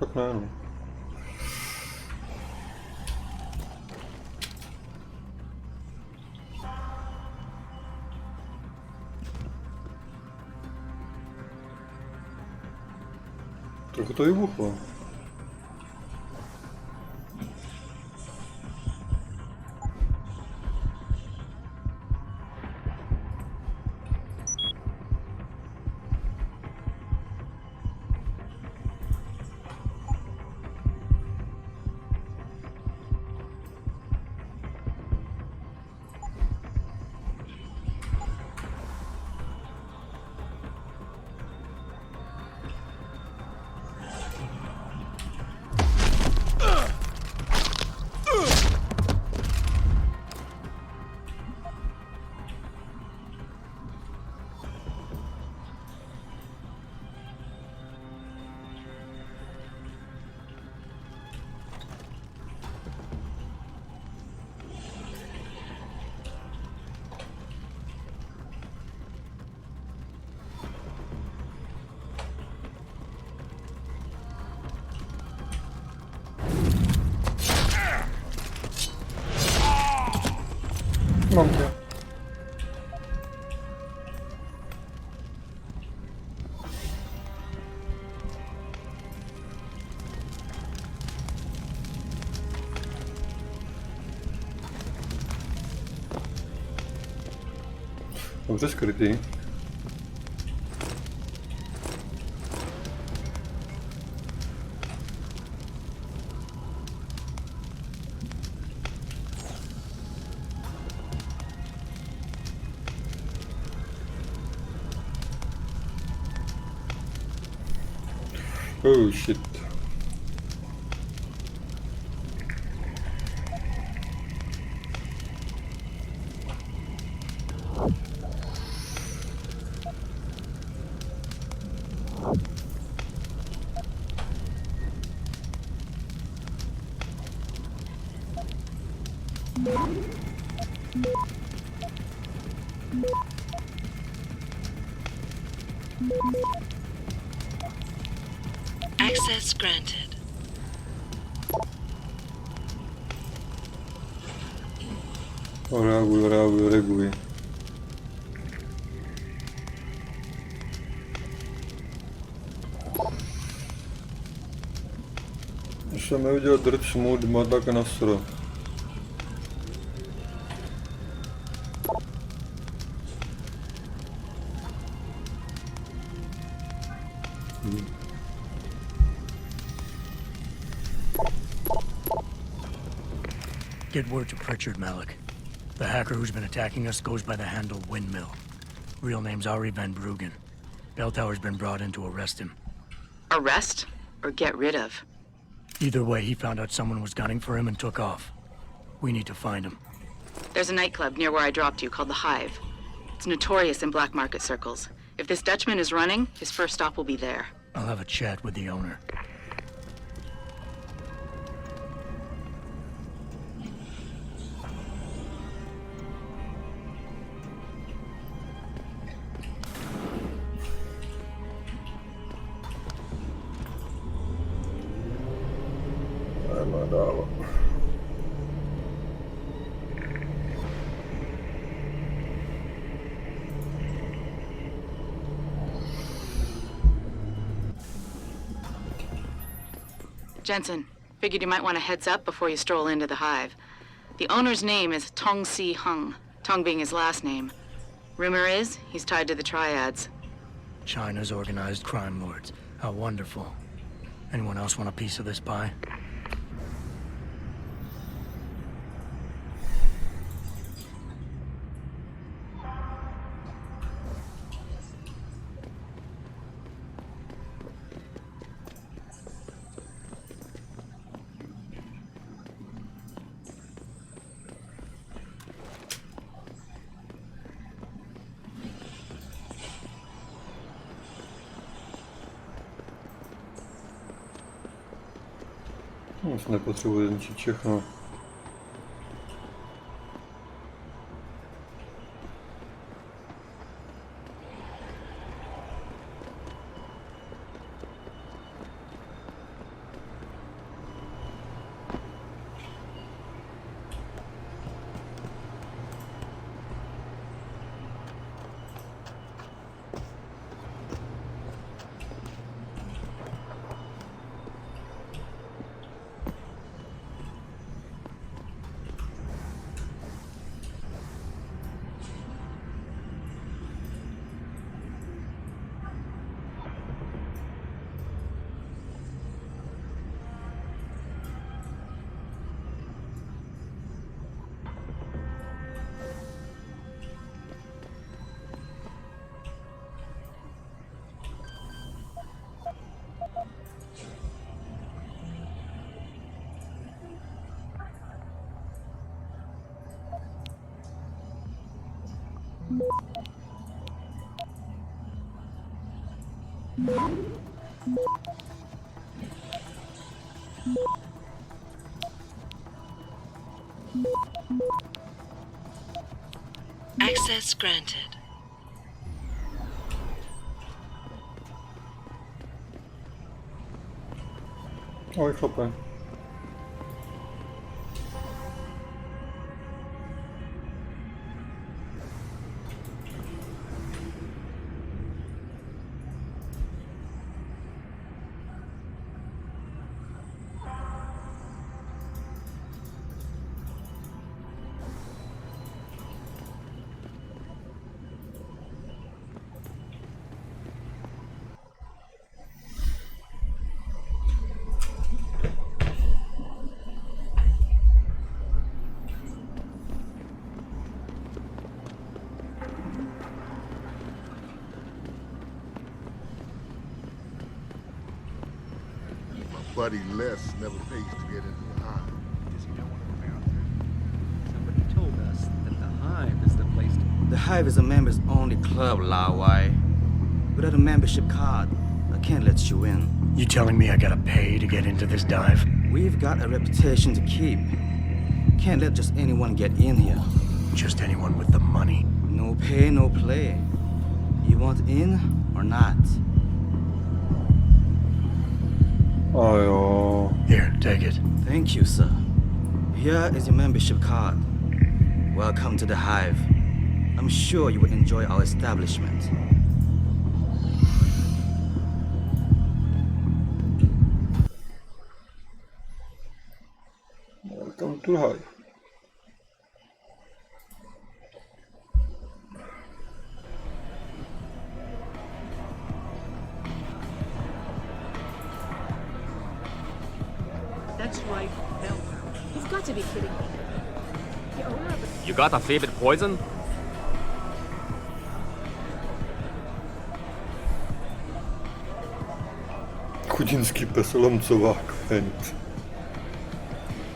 Tak ne, no. Trochu to vybuchlo. Mám tě. Dobře skrytý. Oh shit. Access granted. Reaguj. Když jsem neviděl drč mu dma tak nasro. Get word to Pritchard, Malik. The hacker who's been attacking us goes by the handle Windmill. Real name's Ari Van Bruggen. Belltower's been brought in to arrest him. Arrest? Or get rid of? Either way, he found out someone was gunning for him and took off. We need to find him. There's a nightclub near where I dropped you called the Hive. It's notorious in black market circles. If this Dutchman is running, his first stop will be there. I'll have a chat with the owner. Jensen, figured you might want a heads up before you stroll into the Hive. The owner's name is Tong Si Hung, Tong being his last name. Rumor is, he's tied to the Triads. China's organized crime lords. How wonderful. Anyone else want a piece of this pie? Už nepotřebuji zničit všechno. Access granted. Oj, chlape. buddy Les never pays to get into the hive. Does he know one around here? Somebody told us that the Hive is the place to... The Hive is a members-only club, Lao Wai. Without a membership card, I can't let you in. You telling me I gotta pay to get into this dive? We've got a reputation to keep. Can't let just anyone get in here. Just anyone with the money? No pay, no play. You want in or not? Oh, here, take it. Thank you, sir. Here is your membership card. Welcome to the Hive. I'm sure you will enjoy our establishment. Welcome to Hive. That's right, Bell. He's got to be kidding me. The owner of the... You got a favorite poison? Chudinský pes lomcovák, fent.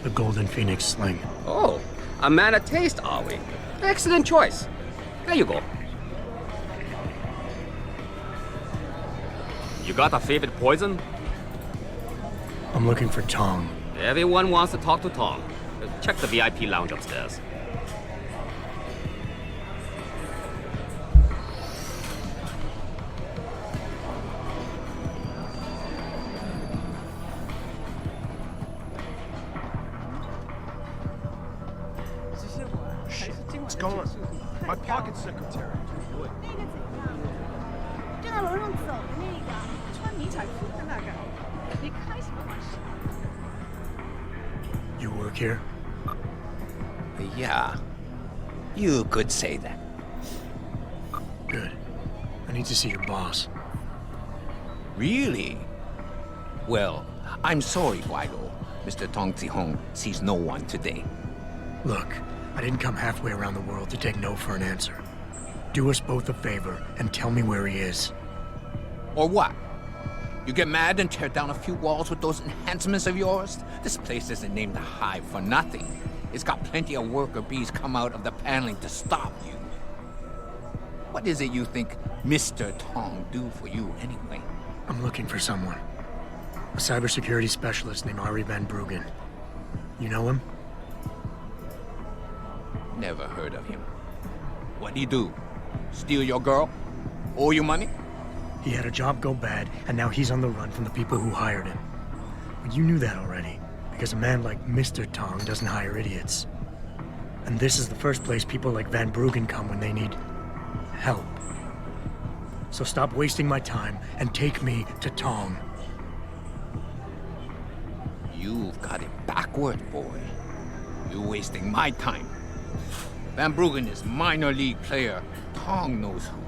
The Golden Phoenix sling. Oh, a man of taste, are we? Excellent choice. There you go. You got a favorite poison? I'm looking for Tong. Everyone wants to talk to Tom. Check the VIP lounge upstairs. What's going on? My pocket secretary. 就那楼上走的那个，穿迷彩服的那个，你开什么玩笑？ You work here? Yeah. You could say that. Good. I need to see your boss. Really? Well, I'm sorry, Guido. Mr. Tong Zihong sees no one today. Look, I didn't come halfway around the world to take no for an answer. Do us both a favor and tell me where he is. Or what? You get mad and tear down a few walls with those enhancements of yours? This place isn't named the Hive for nothing. It's got plenty of worker bees come out of the paneling to stop you. What is it you think Mr. Tong do for you anyway? I'm looking for someone. A cybersecurity specialist named Ari Van Bruggen. You know him? Never heard of him. What'd he do? Steal your girl? Owe you money? He had a job go bad, and now he's on the run from the people who hired him. But you knew that already, because a man like Mr. Tong doesn't hire idiots. And this is the first place people like Van Bruggen come when they need help. So stop wasting my time and take me to Tong. You've got it backward, boy. You're wasting my time. Van Bruggen is minor league player. Tong knows who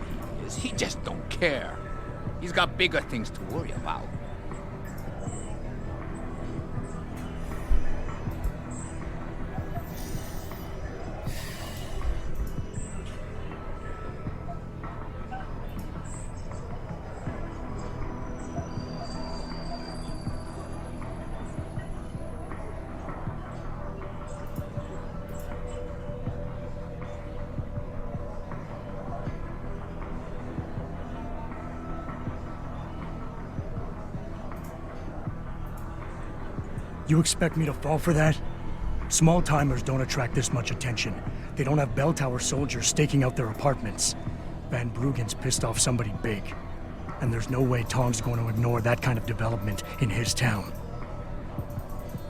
he is. He just don't care. He's got bigger things to worry about. You expect me to fall for that? Small-timers don't attract this much attention. They don't have bell tower soldiers staking out their apartments. Van Bruggen's pissed off somebody big. And there's no way Tong's going to ignore that kind of development in his town.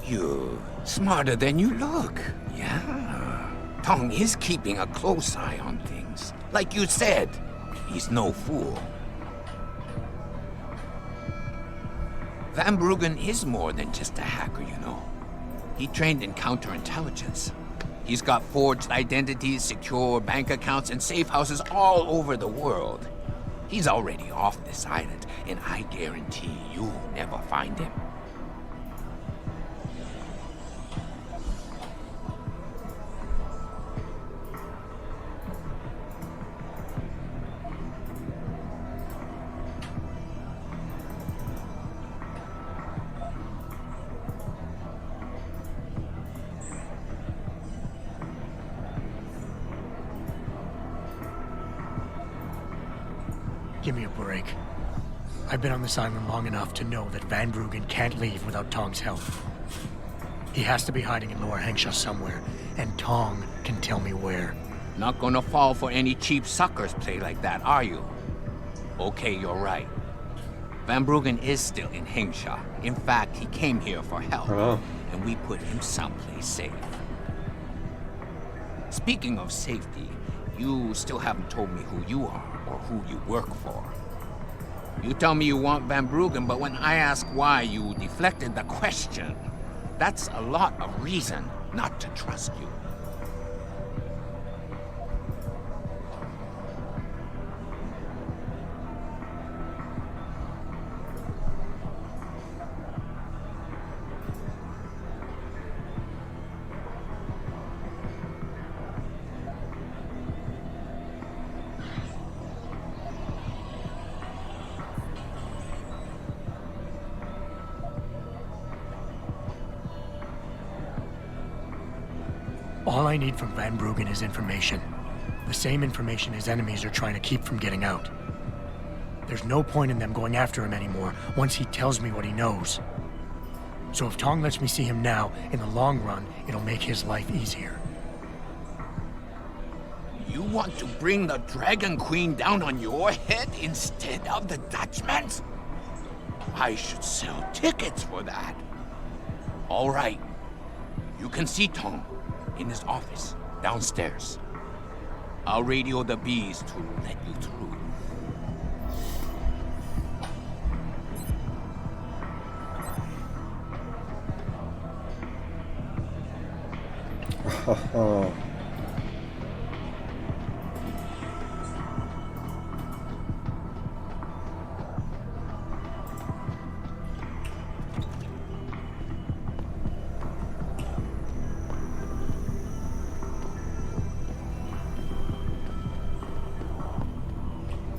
You're smarter than you look. Yeah. Tong is keeping a close eye on things. Like you said, he's no fool. Van Bruggen is more than just a hacker, you know. He trained in counterintelligence. He's got forged identities, secure bank accounts, and safe houses all over the world. He's already off this island, and I guarantee you'll never find him. Give me a break. I've been on this island long enough to know that Van Bruggen can't leave without Tong's help. He has to be hiding in Lower Hengsha somewhere, and Tong can tell me where. Not gonna fall for any cheap suckers play like that, are you? Okay, you're right. Van Bruggen is still in Hengsha. In fact, he came here for help, and we put him someplace safe. Speaking of safety, you still haven't told me who you are or who you work for. You tell me you want Van Bruggen, but when I ask why, you deflected the question. That's a lot of reason not to trust you. All I need from Van Bruggen is information. The same information his enemies are trying to keep from getting out. There's no point in them going after him anymore once he tells me what he knows. So if Tong lets me see him now, in the long run, it'll make his life easier. You want to bring the Dragon Queen down on your head instead of the Dutchman's? I should sell tickets for that. All right. You can see Tong in his office downstairs. I'll radio the bees to let you through.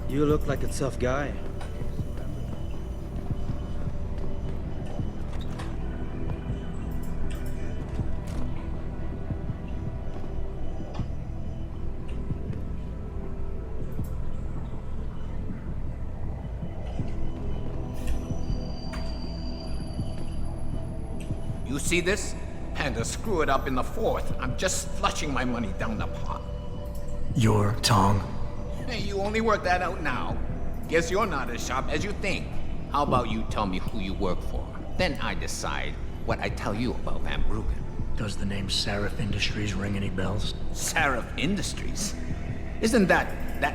You look like a tough guy. You see this? Had to screw it up in the fourth. I'm just flushing my money down the pot. You're Tong? Hey, you only work that out now. Guess you're not as sharp as you think. How about you tell me who you work for? Then I decide what I tell you about Van Bruggen. Does the name Seraph Industries ring any bells? Seraph Industries? Isn't that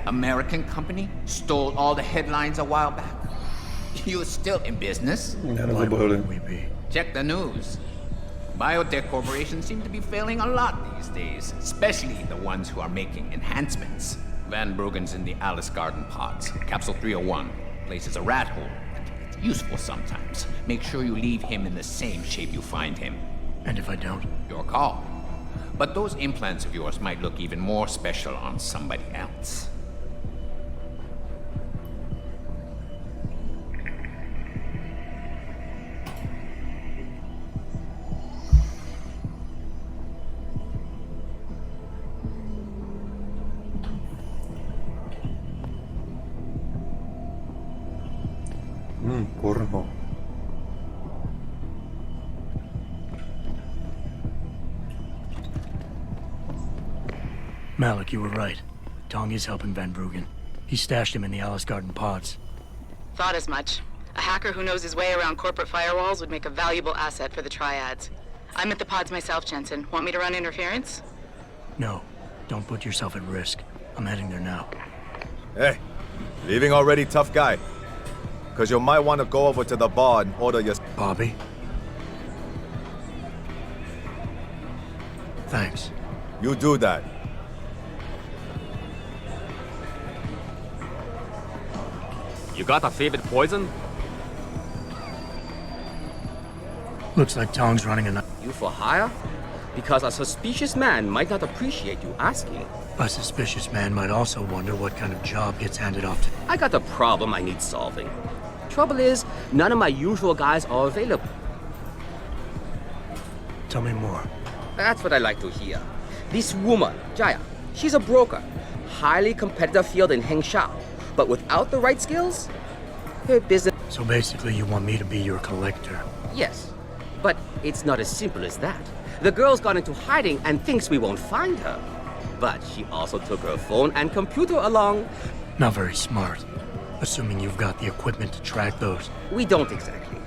American company? Stole all the headlines a while back. You're still in business? Why wouldn't we be? Check the news. Biotech corporations seem to be failing a lot these days, especially the ones who are making enhancements. Van Bruggen's in the Alice Garden pods. Capsule 301. Place is a rat hole, but it's useful sometimes. Make sure you leave him in the same shape you find him. And if I don't? Your call. But those implants of yours might look even more special on somebody else. Porno. Malik, you were right. Tong is helping Van Bruggen. He stashed him in the Alice Garden pods. Thought as much. A hacker who knows his way around corporate firewalls would make a valuable asset for the triads. I'm at the pods myself, Jensen. Want me to run interference? No. Don't put yourself at risk. I'm heading there now. Hey, leaving already, tough guy? Because you might want to go over to the bar and order your... Bobby? Thanks. You do that. You got a favorite poison? Looks like Tong's running a... You for hire? Because a suspicious man might not appreciate you asking. A suspicious man might also wonder what kind of job gets handed off to... I got a problem I need solving. Trouble is, none of my usual guys are available. Tell me more. That's what I like to hear. This woman, Jaya, she's a broker. Highly competitive field in Hengsha. But without the right skills, her business... So basically you want me to be your collector? Yes, but it's not as simple as that. The girl's gone into hiding and thinks we won't find her. But she also took her phone and computer along. Not very smart. Assuming you've got the equipment to track those. We don't exactly.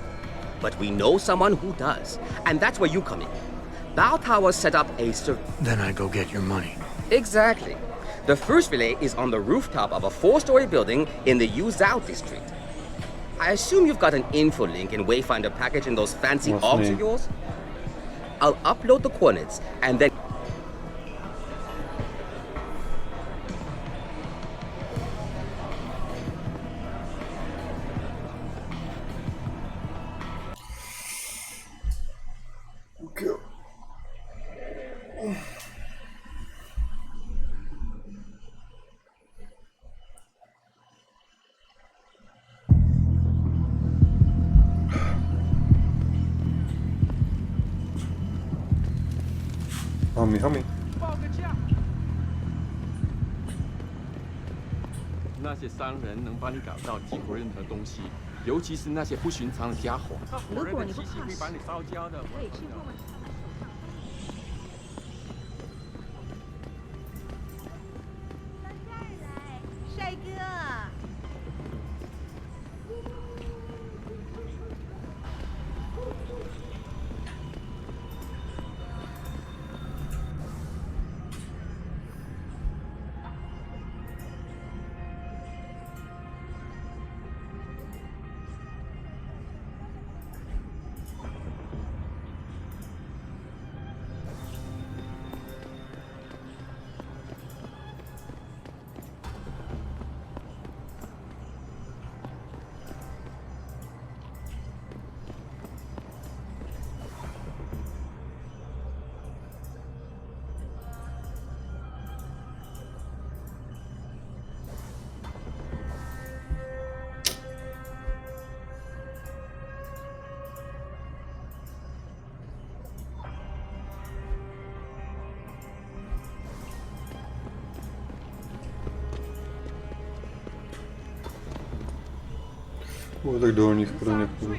But we know someone who does. And that's where you come in. Bao Tower set up a... Then I go get your money. Exactly. The first relay is on the rooftop of a 4-story building in the Yuzhou district. I assume you've got an info link and Wayfinder package in those fancy orbs of yours? I'll upload the coordinates and then... Hami. 那些商人能帮你搞到几乎任何东西，尤其是那些不寻常的家伙。如果你不怕会把你烧焦的。可以去问问他们手上。帅哥。 Tak dolních pro někoho.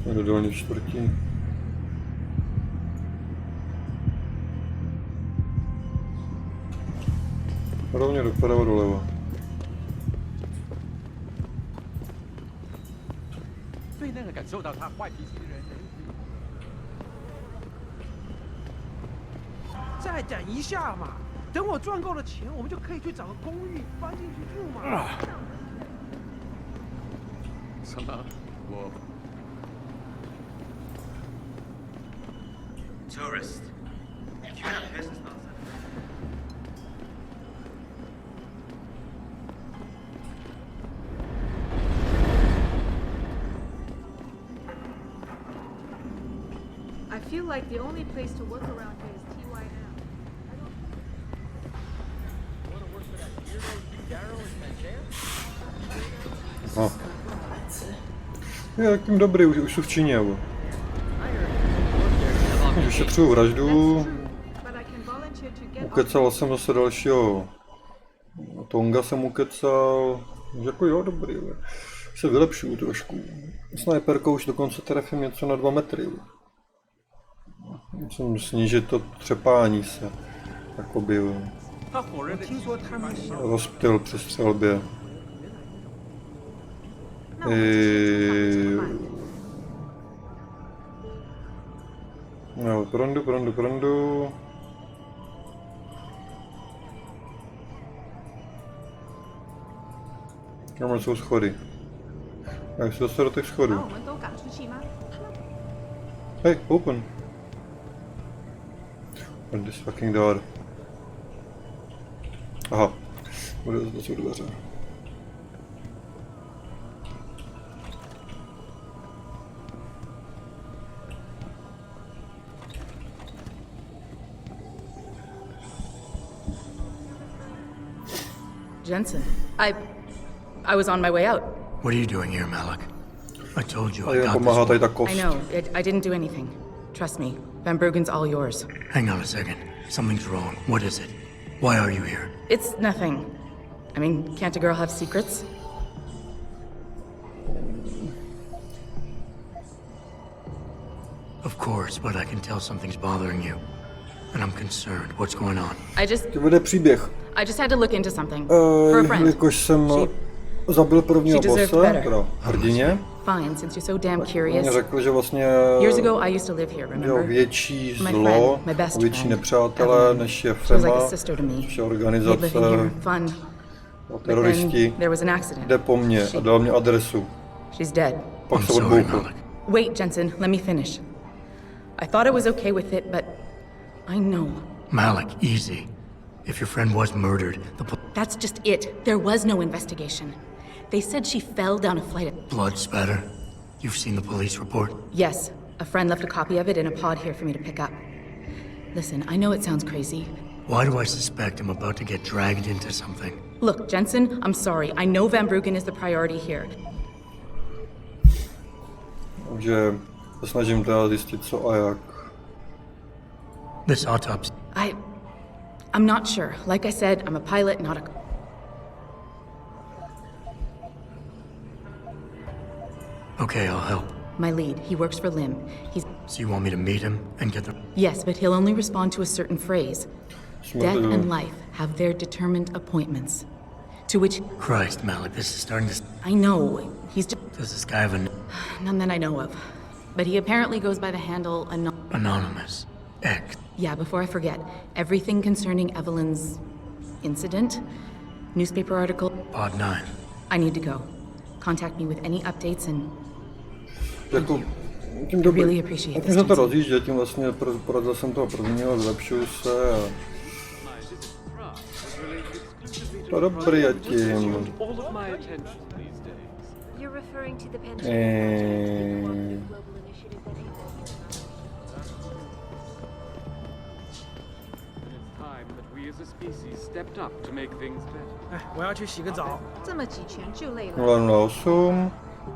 Do dolní čtvrtí. Rovně doprava doleva. 对那个感受到他坏脾气的人，再等一下嘛，等我赚够了钱，我们就可以去找个公寓搬进去住嘛。什么？我 Tourist. If you have business outside. I feel like the only place to work around here is TYM. No. Je tím dobrý, už jsou v Číně. Vyšetřuju vraždu. Ukecal jsem zase dalšího. Tonga jsem ukecal. Jako jo, dobrý. Se vylepšuju trošku. Snajperkou už dokonce trefím něco na 2 metry. Musím snížit to třepání se. Jakoby rozptyl při střelbě. No, prondu. Tam jsou schody. A jak se dostat do těch schodů? Hey, open! Open this fucking door. Aha, to jsou dveře. Jensen, I was on my way out. What are you doing here, Malik? I told you A I je got pomáhá tady this. ta kost. I know. I didn't do anything. Trust me. Van Bruggen's all yours. Hang on a second. Something's wrong. What is it? Why are you here? It's nothing. I mean, can't a girl have secrets? Of course, but I can tell something's bothering you. And I'm concerned. What's going on? To bude příběh. I just had to look into something. For a friend. Jakož jsem zabil prvního she deserved bosse, better. teda hrdině. Fine, since you're so damn curious. Mě řekl, že vlastně Years ago, I used to live here, že remember? větší My zlo, friend, my best větší friend, nepřátelé, Evelyn. než je She was like FEMA, a sister to me. než je We'd organizace, live in here, fun. a teroristi. There was an accident. Jde po mně a dal mě adresu. She's dead. Pak se odboukl. Wait, Jensen, let me finish. I thought I was okay with it, but I know. Malik, easy. If your friend was murdered, That's just it. There was no investigation. They said she fell down a flight of... blood spatter. You've seen the police report? Yes. A friend left a copy of it in a pod here for me to pick up. Listen, I know it sounds crazy. Why do I suspect I'm about to get dragged into something? Look, Jensen, I'm sorry. I know Van Bruggen is the priority here. Takže se snažím teda zjistit, co a jak. This autopsy. I'm not sure. Like I said, I'm a pilot, not a... Okay, I'll help. My lead, he works for Lim. He's... So you want me to meet him and get the... Yes, but he'll only respond to a certain phrase. Death and life have their determined appointments. To which... Christ, Malik, this is starting to... I know. He's just... Does this guy have a... None that I know of. But he apparently goes by the handle Anonymous. X. Yeah, before I forget, everything concerning Evelyn's incident, newspaper article... Pod 9. I need to go. Contact me with any updates and... Jako, tím I really appreciate tím this, se to Jensen. rozjíždět, tím vlastně porazil jsem toho prvního, zlepšuju se a... To dobrý a tím... You're referring to the stepped up to make things better. 我要去洗个澡。这么几拳就累了。 008,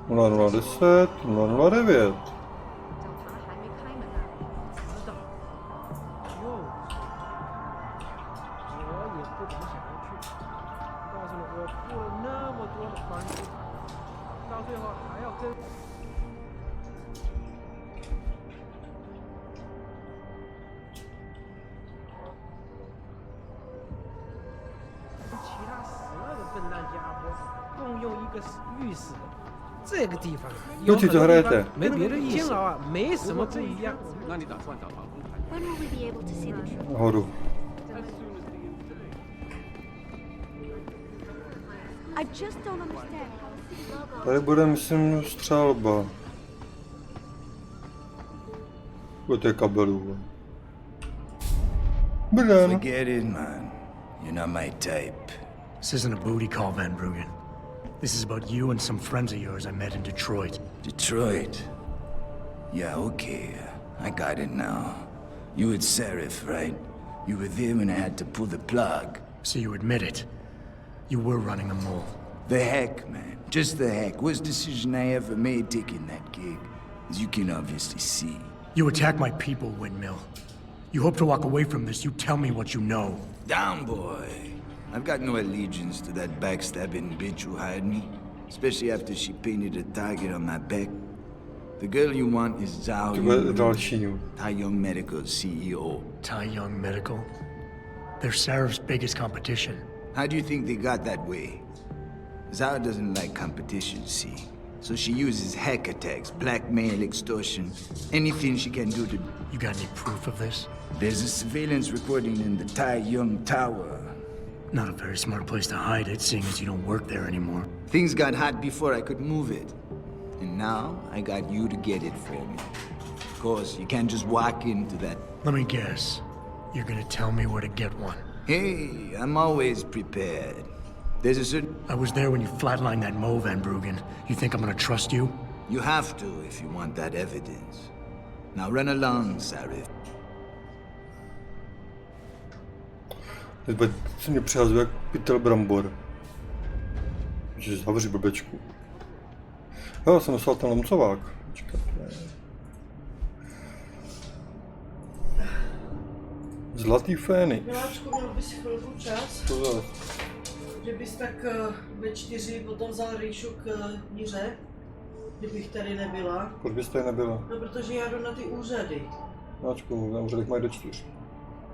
0010, 009. 我也不怎么想要去。告诉你，我付了那么多的房租，到最后还要跟……其他12个笨蛋家伙共用一个浴室，这个地方有很多地方没别的意思，监牢啊，没什么不一样。那你打算找到公开？ When will we be able to see the truth? Nahoru. I just don't understand how a city logo... Tady bude, myslím, střelba. To je kabelů. Forget it, man. You're not my type. This isn't a booty call, Van Bruggen. This is about you and some friends of yours I met in Detroit. Detroit? Yeah, okay. I got it now. You with Seraph, right? You were there when I had to pull the plug. So you admit it. You were running a mole. The heck, man. Just the heck. Worst decision I ever made taking that gig. As you can obviously see. You attack my people, Windmill. You hope to walk away from this. You tell me what you know. Down, boy. I've got no allegiance to that backstabbing bitch who hired me. Especially after she painted a target on my back. The girl you want is Zhao Yun, Tai Young Medical's CEO. Tai Young Medical? They're Seraph's biggest competition. How do you think they got that way? Zhao doesn't like competition, see? So she uses hack attacks, blackmail, extortion, anything she can do to... You got any proof of this? There's a surveillance recording in the Tai Young Tower. Not a very smart place to hide it, seeing as you don't work there anymore. Things got hot before I could move it. And now, I got you to get it for me. Of course, you can't just walk into that... Let me guess. You're gonna tell me where to get one. Hey, I'm always prepared. There's a certain... I was there when you flatlined that Mo, Van Bruggen. You think I'm gonna trust you? You have to if you want that evidence. Now run along, Sarif. Teď se mě přihazuje jak pytel brambor. Že zavři blbečku. Jo, jsem dostal ten lomcovák. Počkat. Zlatý fény. Miláčku, měl bys chvilku čas? Co za? Že bys tak ve 4 potom vzal Rejšu k Míře, kdybych tady nebyla. Proč bys tady nebyla? No, protože já jdu na ty úřady. Miláčku, na úřadech mají do 4.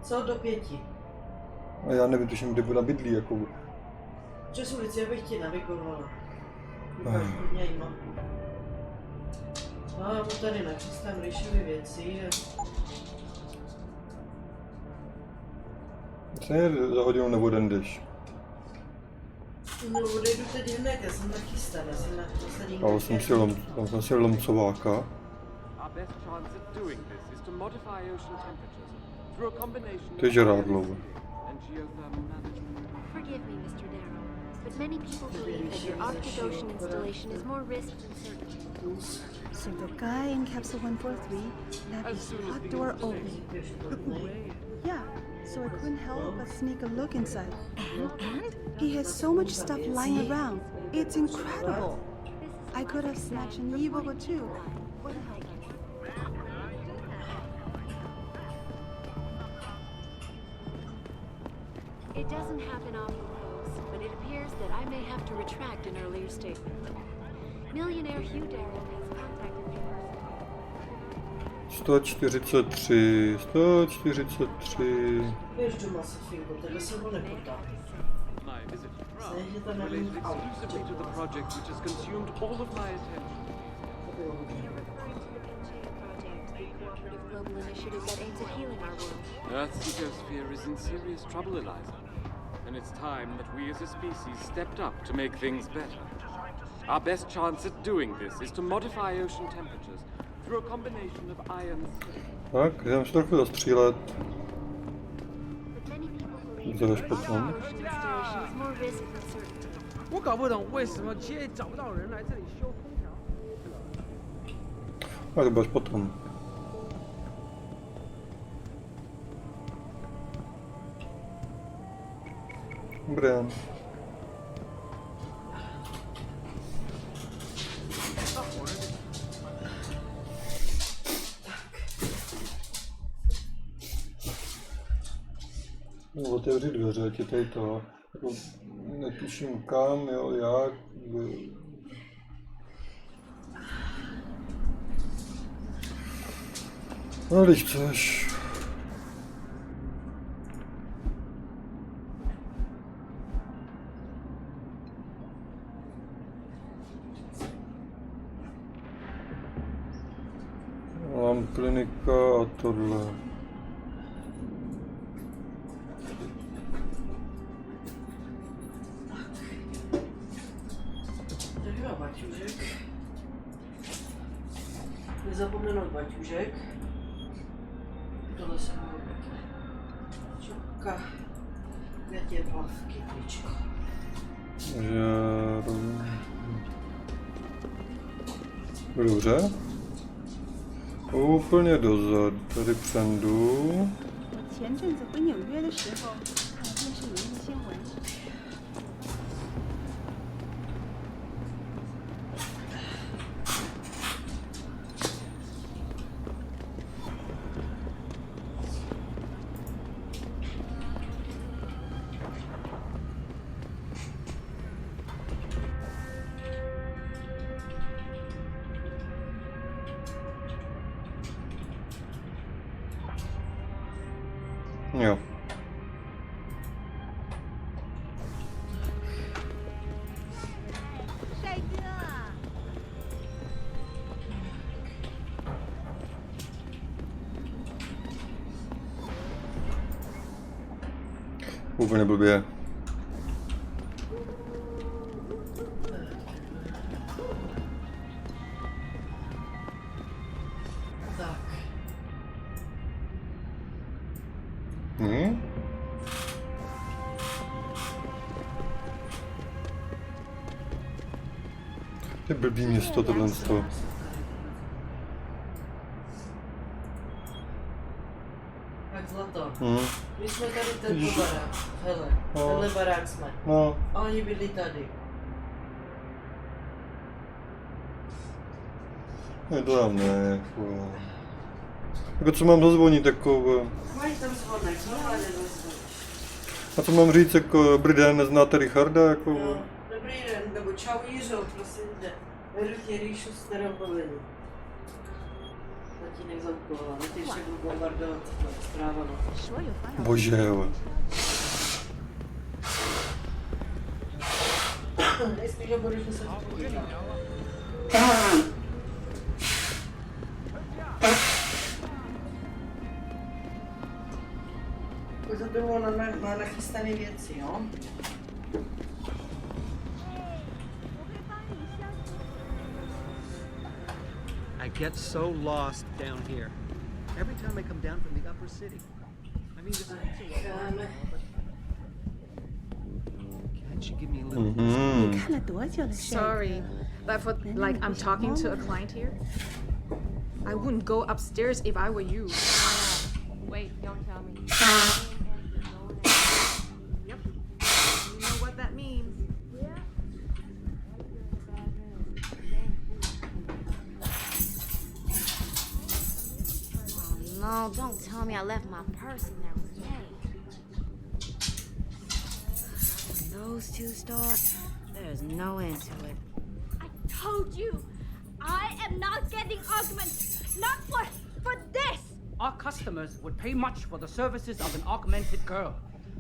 Co? Do 5. A já nevytuším, kde bude bydlí, jako. Přes ulici, abych ti navigovala. Vypadáš hodně jíma. No a mu tady načistám Rejšovi věci. Vlastně za hodinu nebo den jdeš. No, odejdu teď hned, já jsem nachystaná, jsem na poslední. Ale jsem si lomcováka. Our best chance at doing this is to modify ocean temperatures through a combination To je žrádlo. and geothermal management. Forgive me, Mr. Darrow, but many people believe that your Arctic Ocean installation is more risk than certainty. So the guy in capsule 143 left his locked door open. Yeah, so I couldn't help but sneak a look inside. And? He has so much stuff lying around. It's incredible. I could have snatched an e-book or two. It doesn't happen often, folks, but it appears that I may have to retract an earlier statement. Millionaire Hugh Darrow has contacted me personally. 143. Běž doma, Sofínko, tebe se ho nepotá. My visit to France related exclusively to the project which has consumed all of my attention. Global initiative that aims at healing our world. Earth's ecosphere is in serious trouble, Eliza. And it's time that we as a species stepped up to make things better. Our best chance at doing this is to modify ocean temperatures through a combination of ions. Tak, jdem se trochu zastřílet. Jdeš potom. 我搞不懂为什么街里找不到人来这里修空调。 A to budeš potom. Dobré. No, otevři dveře, ať je tady to. Jako, netuším kam, jo, jak. No, když chceš. Mám klinika a tohle. Baťužek. Nezapomenout baťužek. Tohle se bude pěkné. Čupka. Větě plavky, kličko. Dobře. Úplně dozadu, tady přendu. 前阵子回纽约的时候，看电视里面的新闻。 Jo. Úplně blbě. To je blbý město tohle z toho. Tak zlato. My jsme tady tento barák. Hele, tenhle barák jsme. A oni bydlí tady. Ne, to tam ne, jako... Jako co mám zazvonit, jako... Máš tam zvonek, normálně zazvoníš. A co mám říct, jako dobrý den, neznáte Richarda, jako... No, dobrý den, nebo čau Jiřo, prosím tě. Vedu tě Ríšu z Teropoviny. Tatínek zaúkoloval, na ty ještě budu bombardovat, zpráva, no. Bože, jo. Nejspíš, že budeš muset podívat. Už za druhou má nachystané věci, jo? I get so lost down here. Every time I come down from the upper city. I mean, this is can't you give me a little... Sorry, but for, like, I'm talking to a client here. I wouldn't go upstairs if I were you. Wait, don't tell me. Yep. You know what that means. No, don't tell me I left my purse in there with Jay. When those two start, there's no end to it. I told you, I am not getting augments. Not for this. Our customers would pay much for the services of an augmented girl.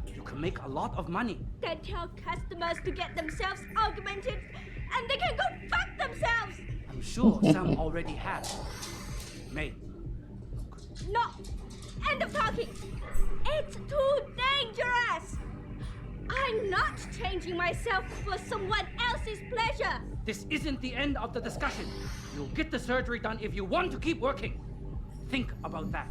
You can make a lot of money. They tell customers to get themselves augmented, and they can go fuck themselves. I'm sure some already have. May. No, end of talking. It's too dangerous. I'm not changing myself for someone else's pleasure. This isn't the end of the discussion. You'll get the surgery done if you want to keep working. Think about that.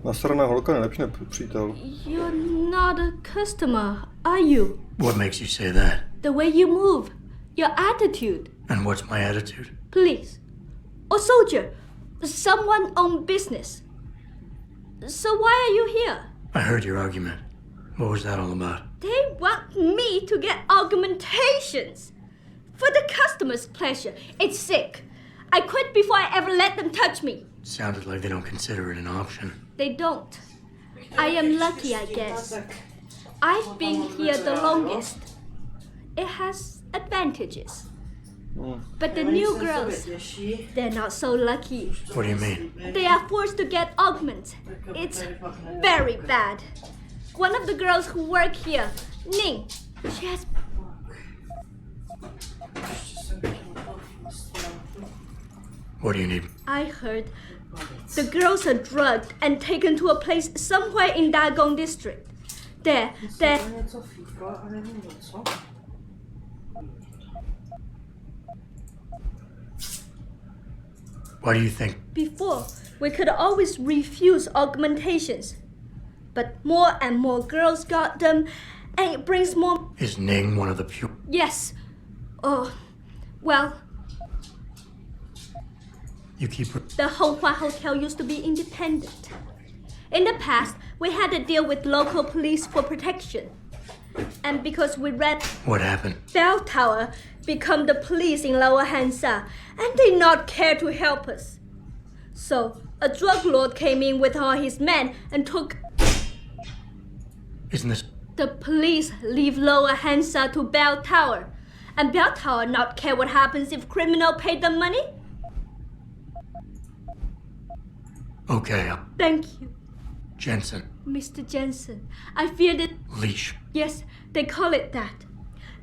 Nasraná holka, nejlepší přítel. You're not a customer, are you? What makes you say that? The way you move, your attitude. And what's my attitude? Police. Or soldier. Someone on business. So why are you here? I heard your argument. What was that all about? They want me to get augmentations. For the customer's pleasure. It's sick. I quit before I ever let them touch me. Sounded like they don't consider it an option. They don't. I am lucky, I guess. I've been here the longest. It has advantages. But the new girls, they're not so lucky. What do you mean? They are forced to get augments. It's very bad. One of the girls who work here, Ning, she has... What do you need? I heard the girls are drugged and taken to a place somewhere in Dagong district. There. Why do you think? Before, we could always refuse augmentations. But more and more girls got them, and it brings more... Is Ning one of the few? Yes. Oh, well... You keep... The Honghua Hotel used to be independent. In the past, we had to deal with local police for protection. And because we read... What happened? Bell Tower become the police in Lower Hansa, and they not care to help us. So, a drug lord came in with all his men and took... Isn't this... The police leave Lower Hansa to Bell Tower. And Bell Tower not care what happens if criminal pay them money? Okay. Thank you. Jensen. Mr. Jensen, I fear that... Leash. Yes, they call it that.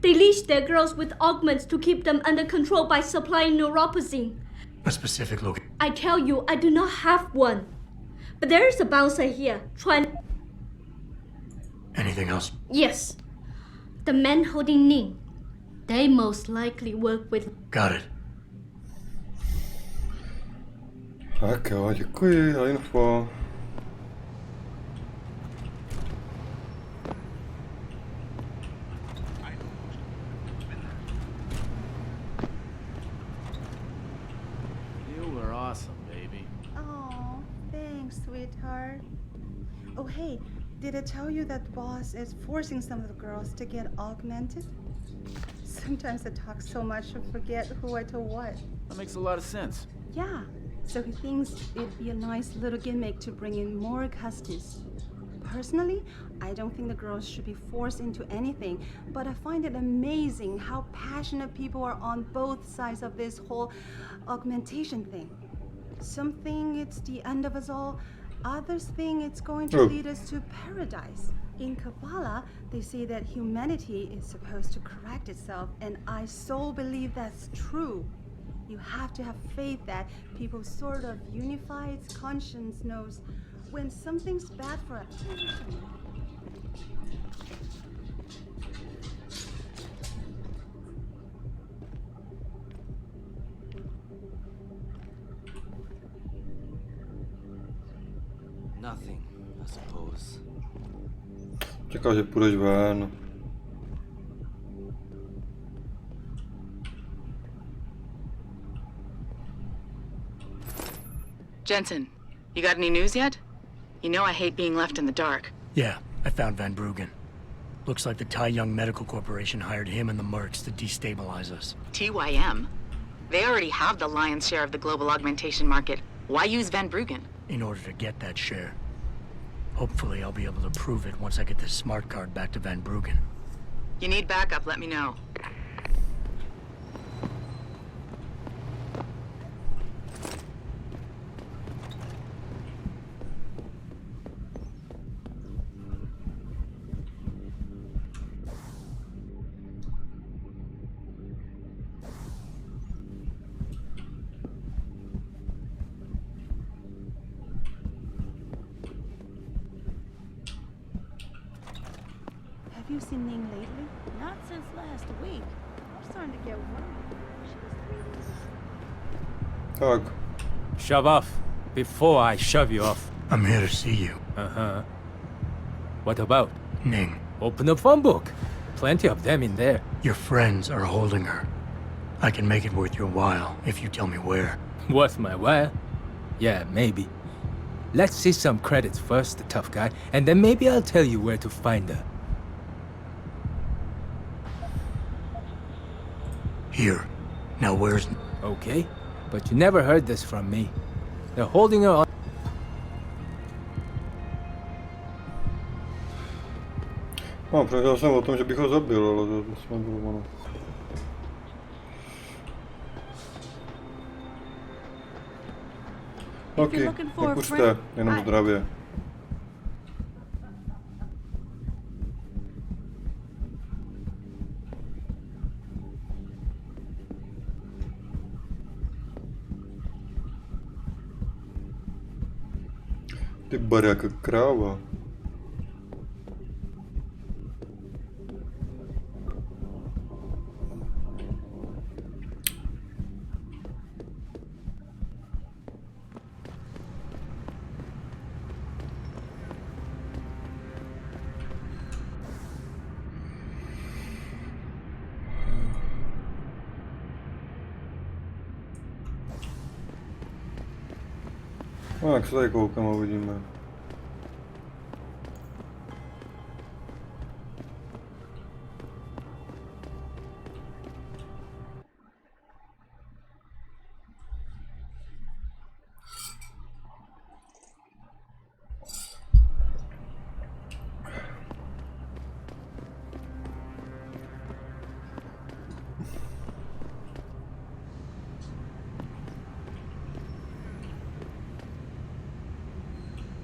They leash their girls with augments to keep them under control by supplying neuropozyne. A specific look. I tell you, I do not have one. But there is a bouncer here, trying... Anything else? Yes. The men holding Ning. They most likely work with... Got it. Tak jo, děkuji za info. You were awesome. sweetheart. Oh, hey, did I tell you that the boss is forcing some of the girls to get augmented? Sometimes I talk so much I forget who I told what. That makes a lot of sense. Yeah, so he thinks it'd be a nice little gimmick to bring in more customers. Personally, I don't think the girls should be forced into anything, but I find it amazing how passionate people are on both sides of this whole augmentation thing. Some think it's the end of us all, others think it's going to lead us to paradise. In Kabbalah, they say that humanity is supposed to correct itself, and I so believe that's true. You have to have faith that people sort of unify its conscience knows when something's bad for us. Nothing, I suppose. Čekal, že půjdeš ven. Jensen, you got any news yet? You know I hate being left in the dark. Yeah, I found Van Bruggen. Looks like the Tai Young Medical Corporation hired him and the Mercs to destabilize us. TYM? They already have the lion's share of the global augmentation market. Why use Van Bruggen? In order to get that share. Hopefully I'll be able to prove it once I get this smart card back to Van Bruggen. You need backup, let me know. Have you seen Ning lately? Not since last week. I'm starting to get worried. Tak. Shove off before I shove you off. I'm here to see you. Uh-huh. What about? Ning. Open the phone book. Plenty of them in there. Your friends are holding her. I can make it worth your while if you tell me where. Worth my while? Yeah, maybe. Let's see some credits first, the tough guy, and then maybe I'll tell you where to find her. Here. Now where's... Okay, but you never heard this from me. They're holding her on... Přemýšlel jsem o tom, že bych ho zabil, ale to jsme bylo ono. Ok, nepučte, jenom zdravě. Ty barяка kráva. No, jak se tady koukám a uvidíme.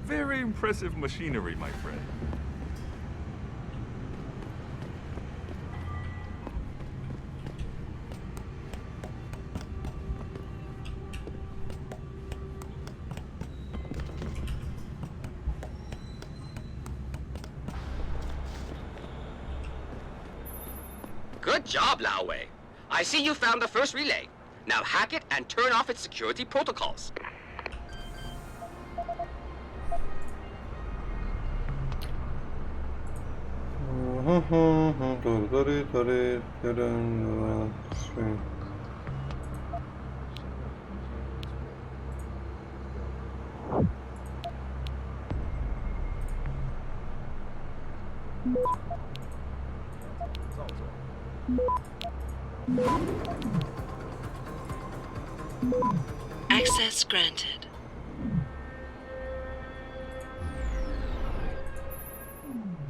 Very impressive machinery, my friend. Good job, Lao Wei. I see you found the first relay. Now hack it and turn off its security protocols. Tady, jeden, dva, tři. Access granted.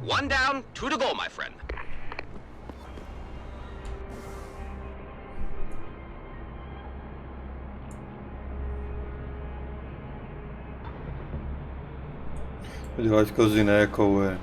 One down, two to go, my friend. Děláš kozy, ne koule.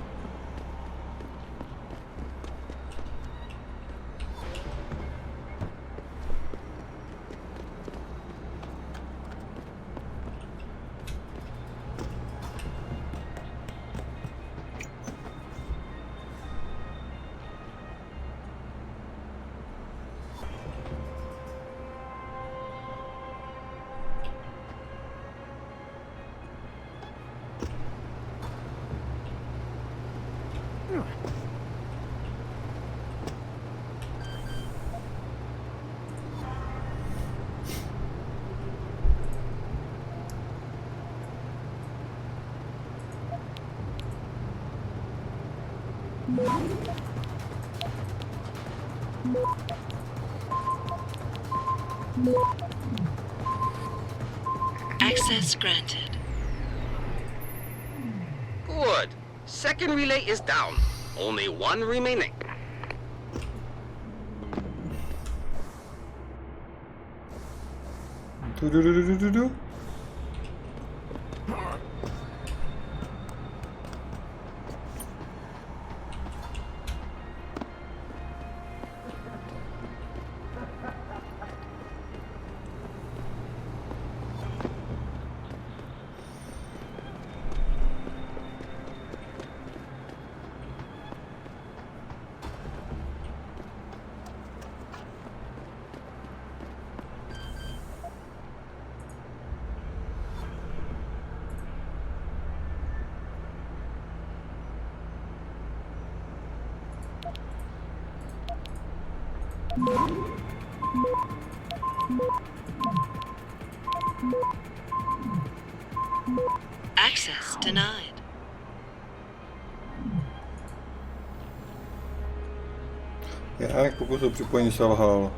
Access granted. Good. Second relay is down. Only one remaining. Do. Access denied. Jak pokus o připojení selhal.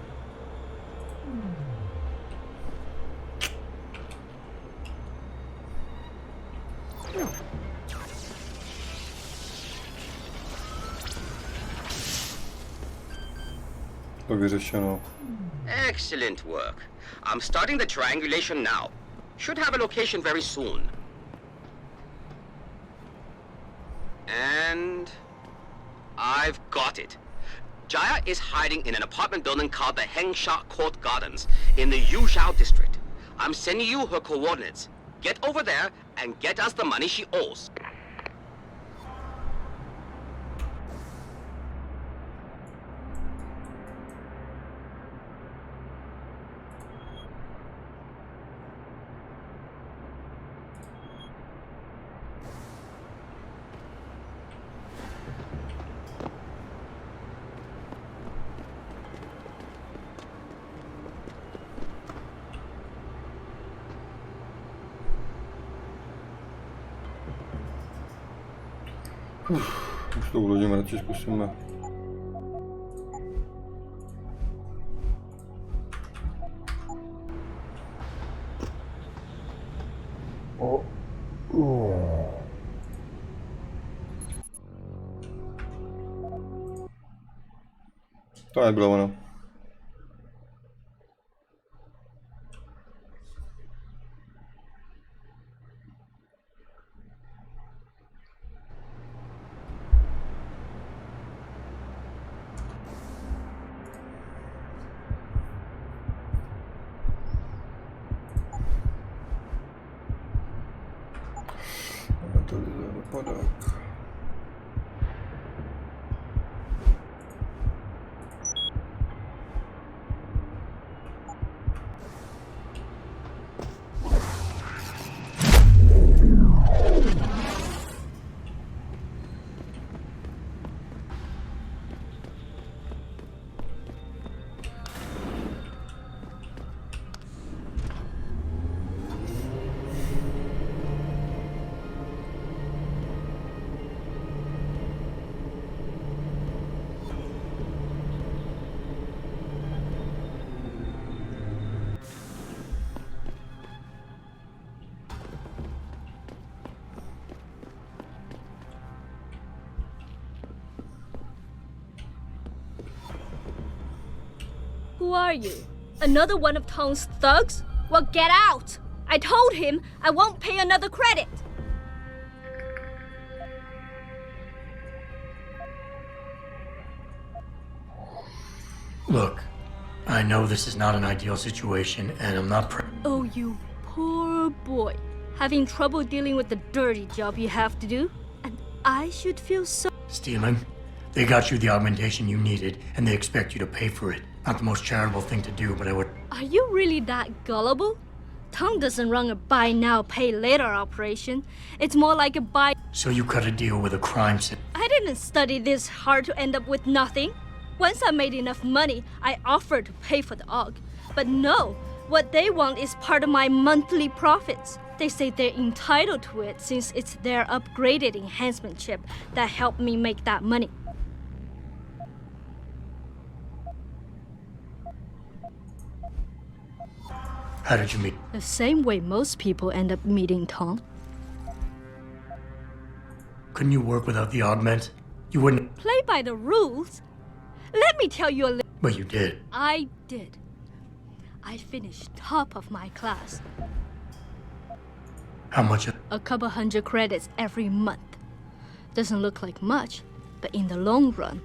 To vyřešeno. Excellent work. I'm starting the triangulation now. Should have a location very soon. And I've got it. Jaya is hiding in an apartment building called the Hengsha Court Gardens in the Yuzhou district. I'm sending you her coordinates. Get over there and get us the money she owes. Už to uložíme, radši zkusíme. To nebylo ono. Who are you? Another one of Tong's thugs? Well, get out! I told him I won't pay another credit. Look, I know this is not an ideal situation, and I'm not Oh, you poor boy. Having trouble dealing with the dirty job you have to do? And I should feel so... Stealing? They got you the augmentation you needed, and they expect you to pay for it. Not the most charitable thing to do, but I would... Are you really that gullible? Tong doesn't run a buy now, pay later operation. It's more like a buy... So you cut a deal with a crime syndicate. I didn't study this hard to end up with nothing. Once I made enough money, I offered to pay for the aug. But no, what they want is part of my monthly profits. They say they're entitled to it since it's their upgraded enhancement chip that helped me make that money. How did you meet? The same way most people end up meeting Tong. Couldn't you work without the augment? You wouldn't... Play by the rules? Let me tell you a little... But you did. I did. I finished top of my class. How much? A couple hundred credits every month. Doesn't look like much, but in the long run,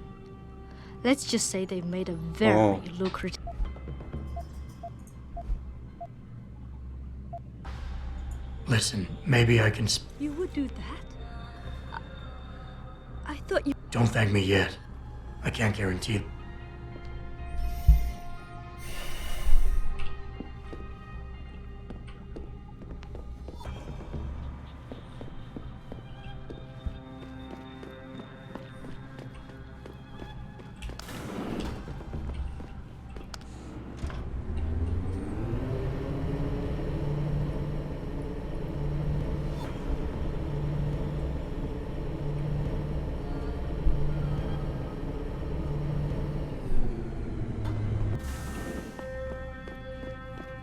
let's just say they've made a very lucrative... Listen, maybe I can... You would do that? I thought you... Don't thank me yet. I can't guarantee...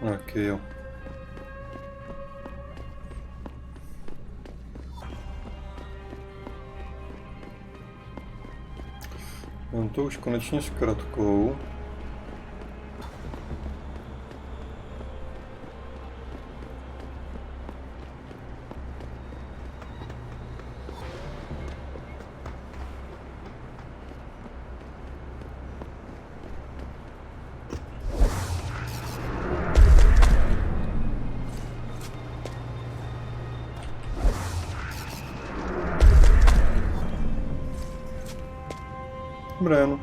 Tak jo. Mám to už konečně s kratkou. Dobré, no.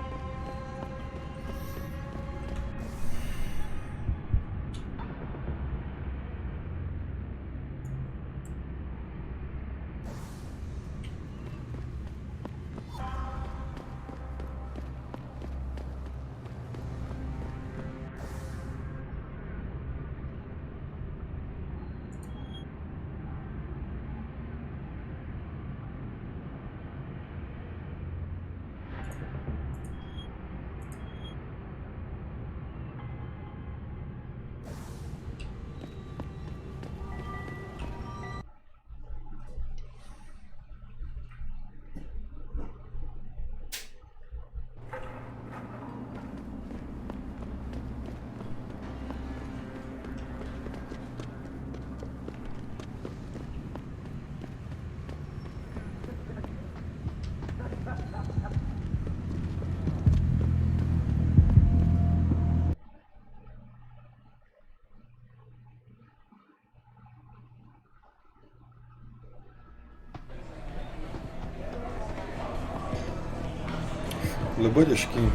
Tohle bude těžký.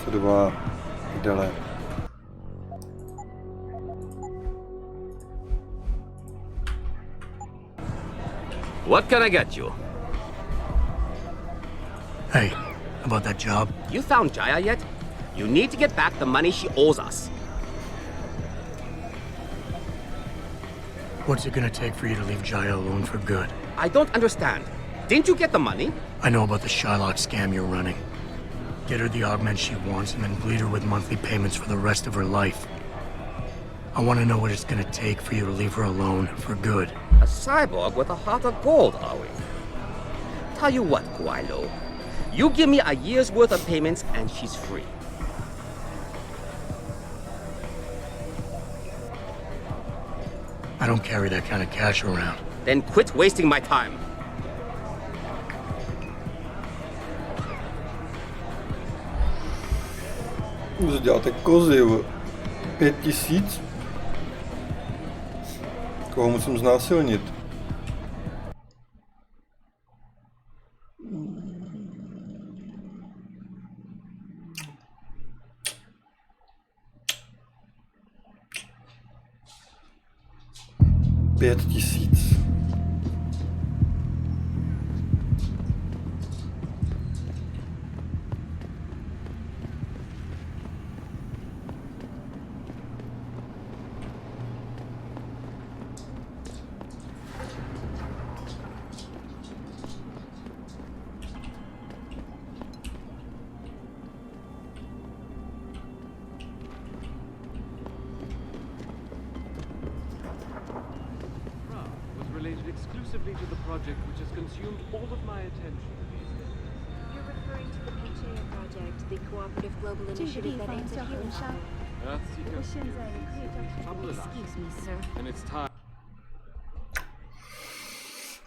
Co dva jdele. What can I get you? Hey, about that job? You found Jaya yet? You need to get back the money she owes us. What's it gonna take for you to leave Jaya alone for good? I don't understand. Didn't you get the money? I know about the Shylock scam you're running. Get her the augment she wants and then bleed her with monthly payments for the rest of her life. I want to know what it's gonna take for you to leave her alone for good. A cyborg with a heart of gold, are we? Tell you what, Guilo. You give me a year's worth of payments and she's free. I don't carry that kind of cash around. Then quit wasting my time. Už děláte kozy, 5000? Koho musím znásilnit? $5000. Related exclusively to the project which has consumed all of my attention these days. You're referring to the Panchaea project, the cooperative global initiative that aims at human Earthseeker trouble alive. Excuse me, sir. And it's time.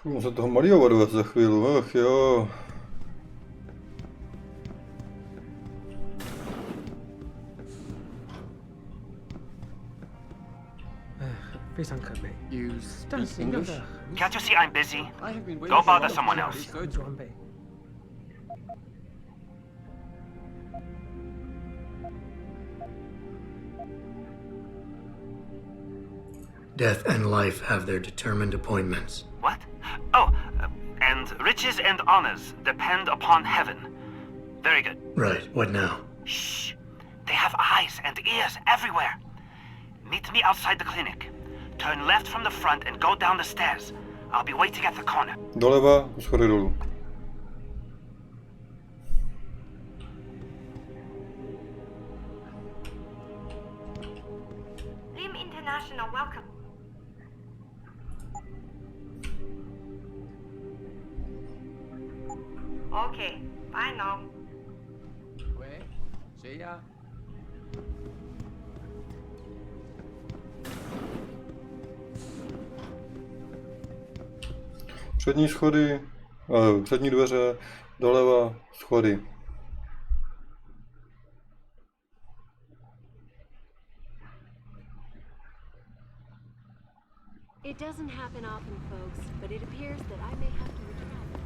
Musím toho malého odvést za chvíli, ach jo. You speak English? Can't you see I'm busy? Go bother someone else. Death and life have their determined appointments. What? Oh, and riches and honors depend upon heaven. Very good. Right, what now? Shh. They have eyes and ears everywhere. Meet me outside the clinic. Turn left from the front and go down the stairs. I'll be waiting at the corner. Doleva, schody dolů. Lim International, welcome. Okay, bye now. See ya. Přední schody, přední dveře, doleva, schody. It doesn't happen often, folks, but it appears that I may have to retract.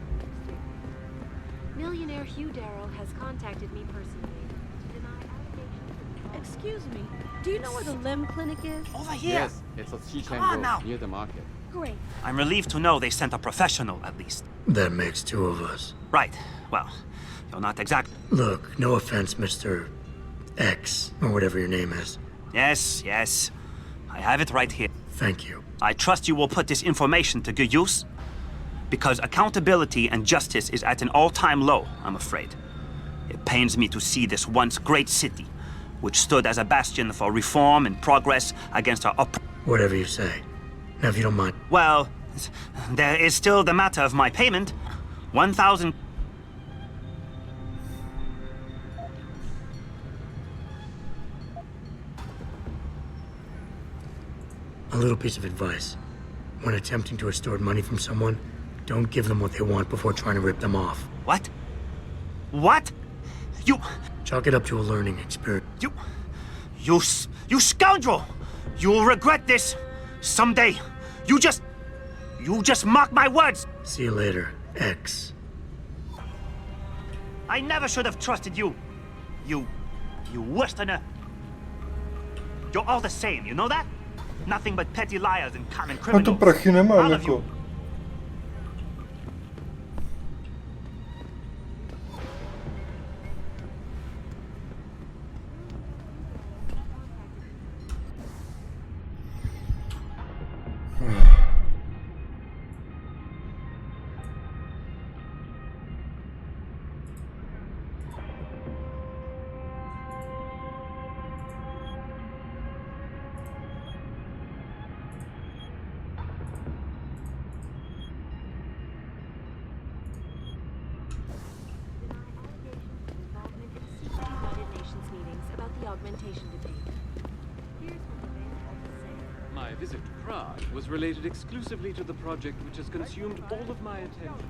Millionaire Hugh Darrow has contacted me personally to deny allegations. Excuse me, do you know where the limb clinic is? Over here. Yes, it's a Seachan Come on Road now. near the market. Great. I'm relieved to know they sent a professional, at least. That makes two of us. Right. Well, you're not exact. Look, no offense, Mr. X, or whatever your name is. Yes, yes. I have it right here. Thank you. I trust you will put this information to good use. Because accountability and justice is at an all-time low, I'm afraid. It pains me to see this once great city, which stood as a bastion for reform and progress against our Whatever you say. Now, if you don't mind. Well, there is still the matter of my payment. 1,000... A little piece of advice. When attempting to extort money from someone, don't give them what they want before trying to rip them off. What? What? You... Chalk it up to a learning experience. You scoundrel! You will regret this someday. You just mock my words. See you later, X. I never should have trusted you. You Westerner. You're all the same, you know that? Nothing but petty liars and common A criminals. to prachy nemám, All of you. jako. augmentation debate. Here's what the band had to say. My visit to Prague was related exclusively to the project which has consumed all of my attention.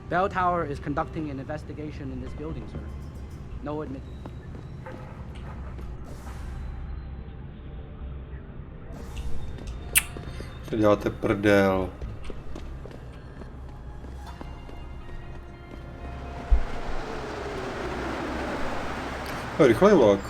Bell Tower is conducting an investigation in this building, sir. No admit. Co děláte prdel? Rychlej vlak.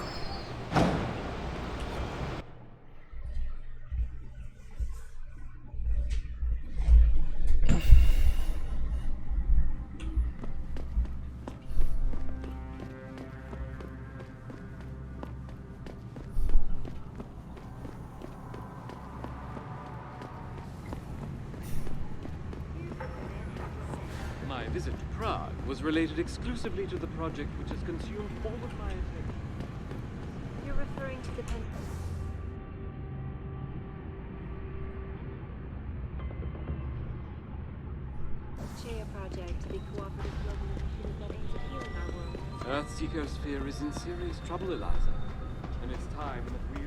My visit to Prague was related exclusively to the project which has consumed all of my attention. You're referring to the Chea project, the cooperative global initiative that aims at healing our world. Earthseeker's fear is in serious trouble, Eliza. And it's time that we...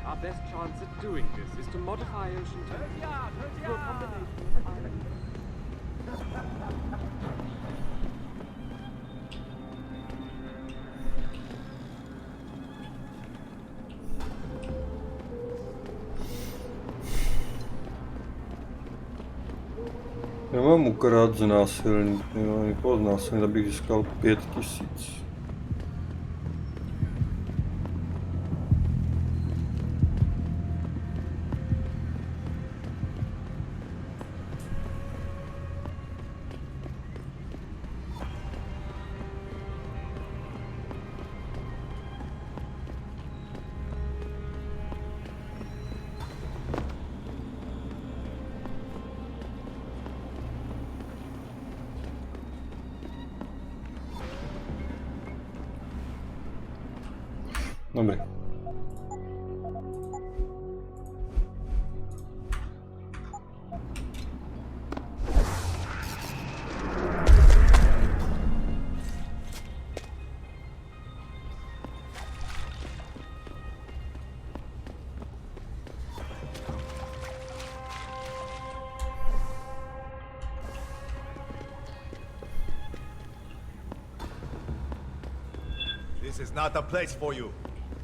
Our best chance at doing this is to modify ocean temperatures through a combination of islands. Já mám ukrát znásilnit, někoho znásilnit, abych získal 5000. Dobrý. This is not the place for you.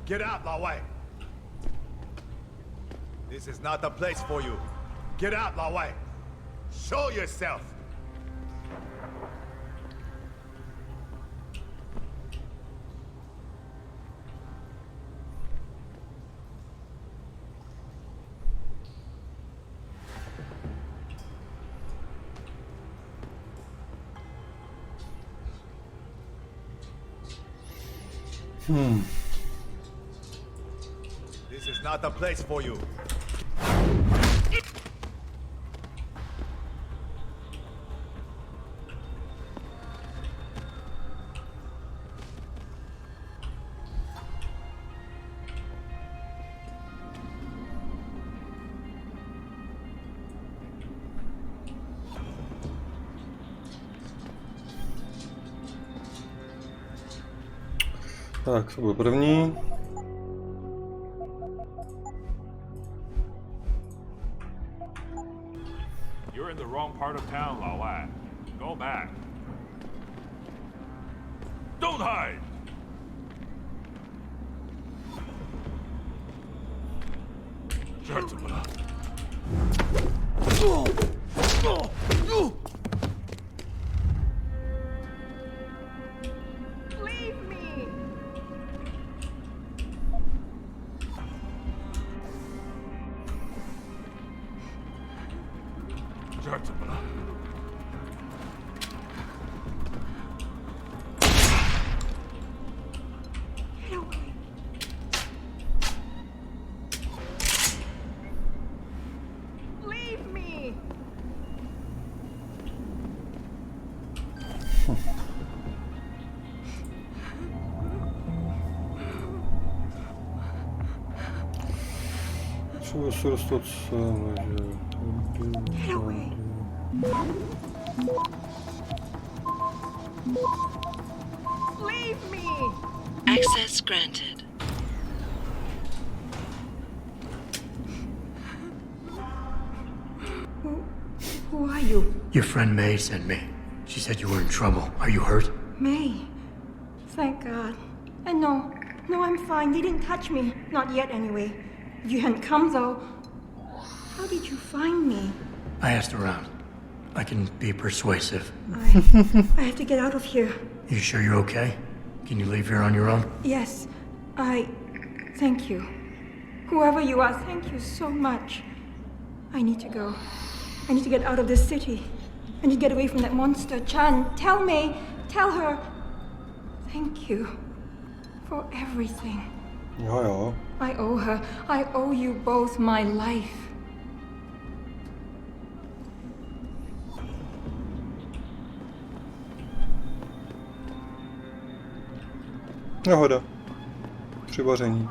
Get out, Lao Wei! This is not the place for you. Get out, Lao Wei! Show yourself! This is not the place for you. Tak, to byl první. You're in the wrong part of town, Lao Wei. Go back. Don't hide! Черт, Leave me! Get away. Leave me! Trzeba się rozstosować. Get away. Leave me! Access granted. Who are you? Your friend May sent me. She said you were in trouble. Are you hurt? May. Thank God. And no, I'm fine. They didn't touch me. Not yet, anyway. If you hadn't come, though, how did you find me? I asked around. I can be persuasive. I have to get out of here. You sure you're okay? Can you leave here on your own? Yes, thank you. Whoever you are, thank you so much. I need to go. I need to get out of this city. I need to get away from that monster, Chan. Tell May, tell her. Thank you for everything. Ja, ja. I owe her. I owe you both my life. Nehoda. Při vaření.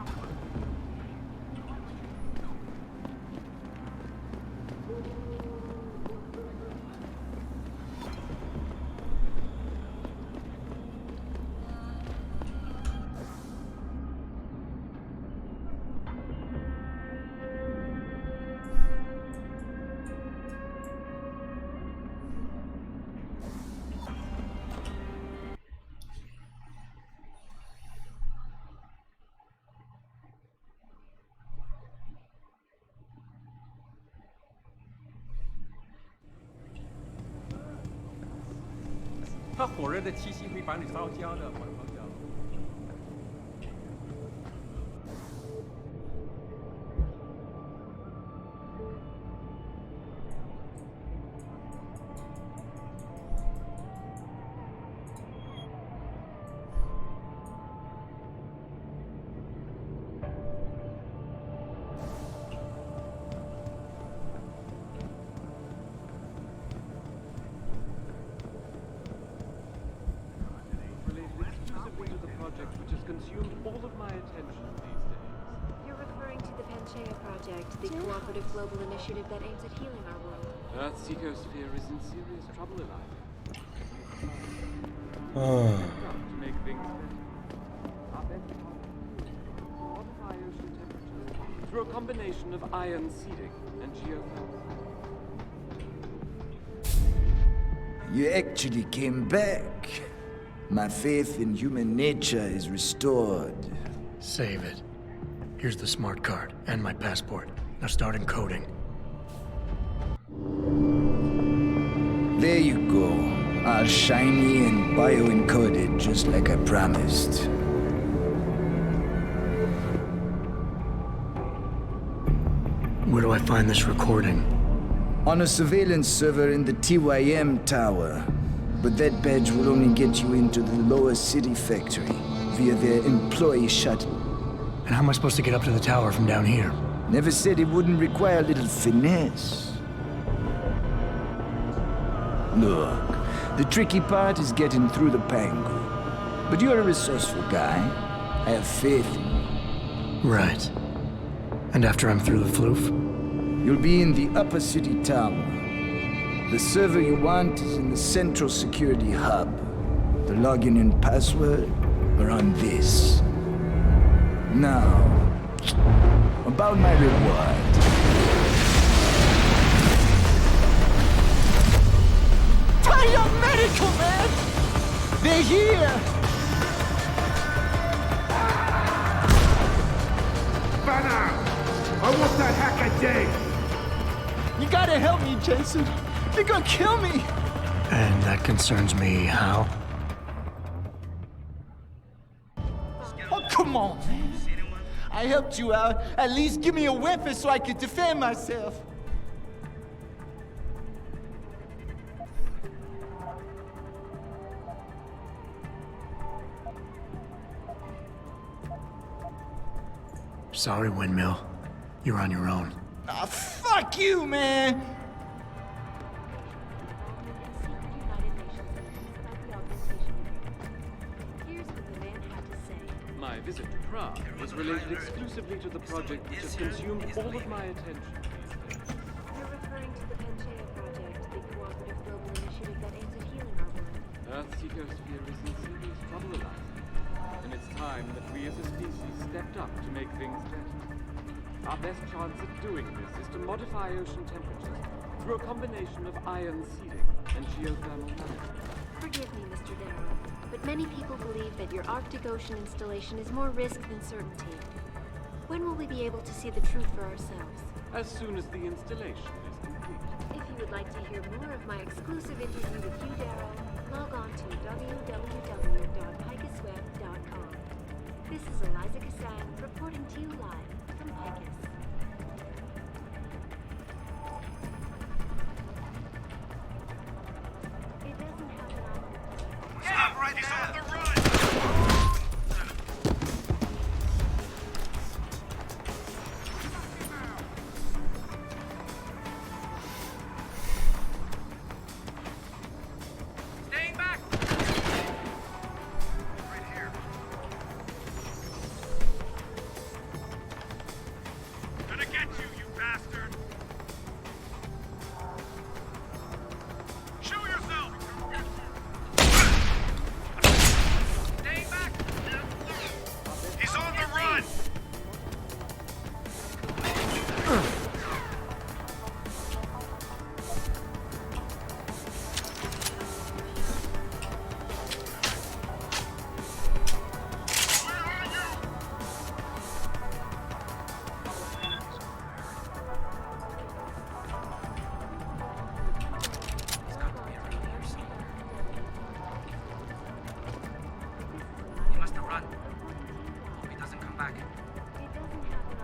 它火热的气息会把你烧焦的，我的朋友。Consumed all of my attention these days. You're referring to the Panchaea Project, the cooperative global initiative that aims at healing our world. Earth's ecosphere is in serious trouble, Eliza. To make things better. Our best chance is to modify ocean temperatures through a combination of ion seeding and geothermal. You actually came back. My faith in human nature is restored. Save it. Here's the smart card and my passport. Now start encoding. There you go. All shiny and bio-encoded, just like I promised. Where do I find this recording? On a surveillance server in the TYM tower. But that badge will only get you into the lower city factory via their employee shuttle. And how am I supposed to get up to the tower from down here? Never said it wouldn't require a little finesse. Look, the tricky part is getting through the Pangu. But you're a resourceful guy. I have faith in you. Right. And after I'm through the floof? You'll be in the upper city tower. The server you want is in the central security hub. The login and password are on this. Now, about my reward. Medical, man! They're here! Banner! I want that hacker dead! You gotta help me, Jensen. They're gonna kill me. And that concerns me, how? Oh, come on, man. I helped you out. At least give me a weapon so I can defend myself. Sorry, Windmill. You're on your own. Ah, fuck you, man. My visit to Prague was related exclusively to the project which has consumed all of my attention. You're referring to the Panchaea project, the cooperative global initiative that aims at healing our world. Earth's ecosphere is in serious trouble, Eliza. And it's time that we as a species stepped up to make things better. Our best chance at doing this is to modify ocean temperatures through a combination of ion seeding and geothermal management. Forgive me, Mr. Darrow, but many people believe that your Arctic Ocean installation is more risk than certainty. When will we be able to see the truth for ourselves? As soon as the installation is complete. If you would like to hear more of my exclusive interview with you, Darrow, log on to www.picusweb.com. This is Eliza Cassan reporting to you live from Picus. It doesn't happen often. Stop right there! He's on the run! Staying back! Right here. Gonna get you, you bastard! Show yourself! Staying back! He's on the run! He must have run. Hope he doesn't come back.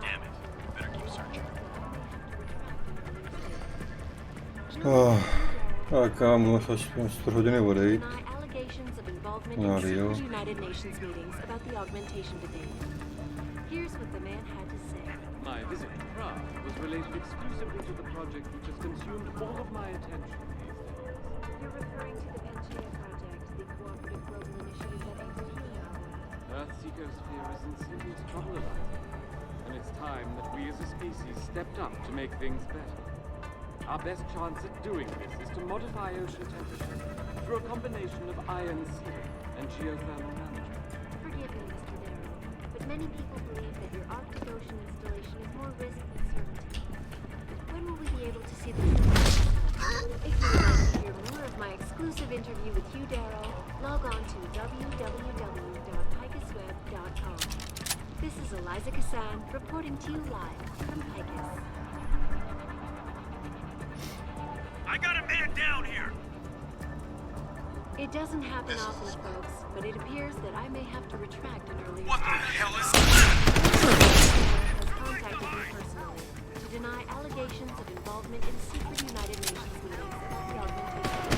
Damn it. Better keep searching. Tak, já mám asi 4 hodiny odejít. Allegations of involvement No, in Rio. secret United Nations meetings about the augmentation debate. Here's what the man had to say. My visit to Prague was related exclusively to the project which has consumed all of my attention these days. You're referring to the Panchaea project, the cooperative global initiative that aims at healing our world. Earth's ecosphere is in serious trouble, Eliza. And it's time that we as a species stepped up to make things better. Our best chance at doing this is to modify ocean temperatures through a combination of ion seeding and geothermal management. Forgive me, Mr. Darrow, but many people believe that your Arctic Ocean installation is more risk than certainty. When will we be able to see the truth? If you would like to hear more of my exclusive interview with Hugh Darrow, log on to www.picusweb.com. This is Eliza Cassan reporting to you live from Picus. I got a man down here! It doesn't happen often, folks, but it appears that I may have to retract an earlier What the statement. hell is Has contacted me personally to deny allegations of involvement in secret United Nations meetings about the augmentation.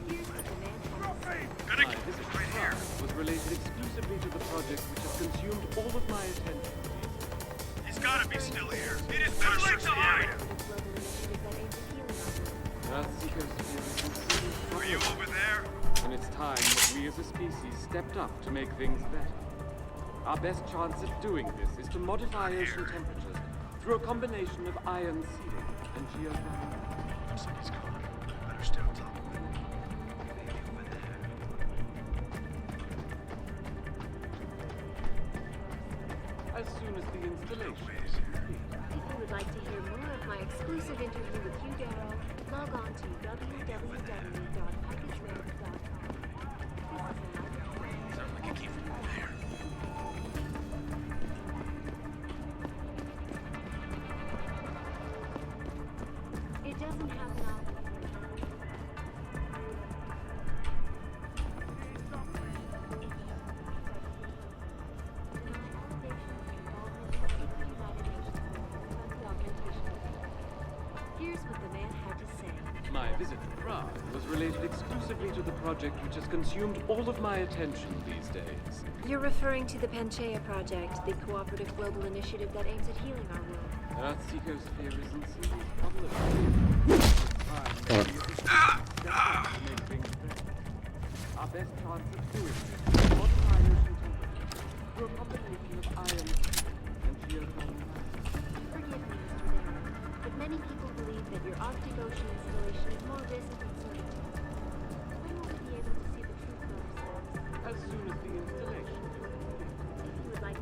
Here's what the man had to say. My visit to Prague was related exclusively to the project which has consumed all of my attention. He's gotta be still here. It is too late to hide! Earth's ecosphere is in serious trouble. Are you over there? And it's time that we as a species stepped up to make things better. Our best chance at doing this is to modify ocean temperatures through a combination of ion seeding and geothermal. Looks like he's gone. Better stay on top of him. Maybe over there. As soon as the installation is complete. If you would like to hear more of my exclusive interview with Hugh Darrow, log on to www.picusweb.com. Sounds like it came from over there. doesn't happen often. Here's what the man had to say. My visit to Prague was related exclusively to the project which has consumed all of my attention these days. You're referring to the Panchaea Project, the cooperative global initiative that aims at healing our world. Earth's ecosphere is in serious trouble. Our best chance of doing this is to modify ocean temperature through a combination of iron and geothermal. Forgive me, Mr. Darrow, but many people believe that your Arctic Ocean installation is more risk than certainty. When will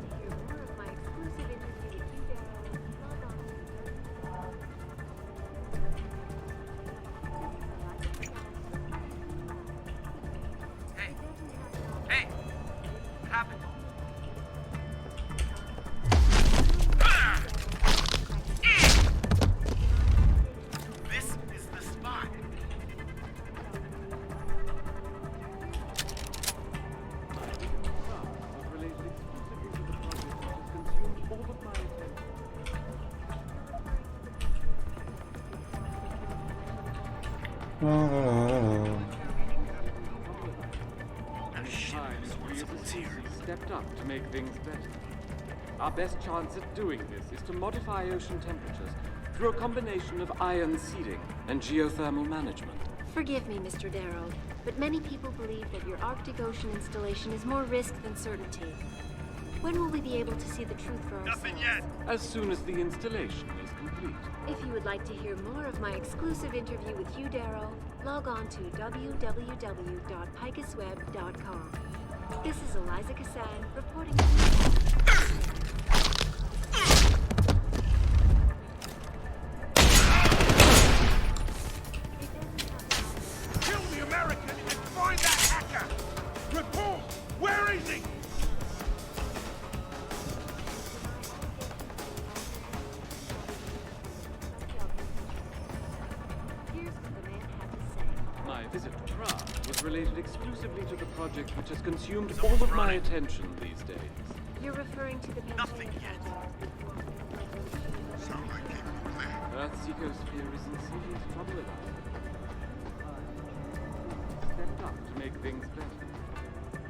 we be able to see the truth for ourselves? As soon as the installation is complete. If you would like to hear more of my exclusive interview with you, Darrow, log on to Hey! What happened? This is the spot. Stepped up to make things better. Our best chance at doing this is to modify ocean temperatures through a combination of iron seeding and geothermal management. Forgive me, Mr. Darrow, but many people believe that your Arctic Ocean installation is more risk than certainty. When will we be able to see the truth for ourselves? Nothing yet. As soon as the installation is complete. If you would like to hear more of my exclusive interview with you, Darrow, log on to www.picusweb.com. This is Eliza Kassan reporting to Kill the American and find that hacker! Report! Where is he? My visit to Prague was related exclusively to the project which has consumed all of my attention these days. You're referring to the Nothing yet. Earth's ecosphere is in serious trouble about it. Stepped up to make things better.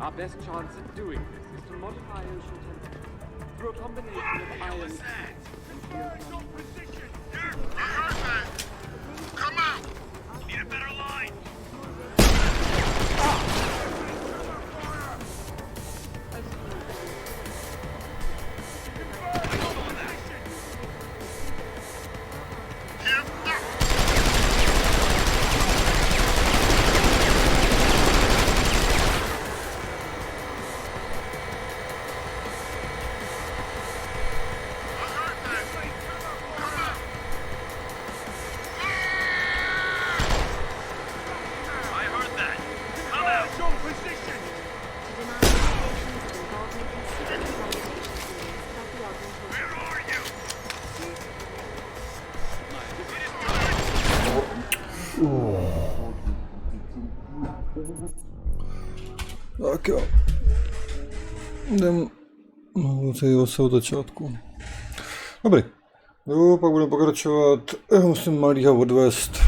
Our best chance at doing this is to modify ocean temperature through a combination of iron and geothermal. Come out! Need a better line! Tak jo. Jdem zase od začátku. Dobrý. Jo, pak budeme pokračovat. Já musím malýho odvést.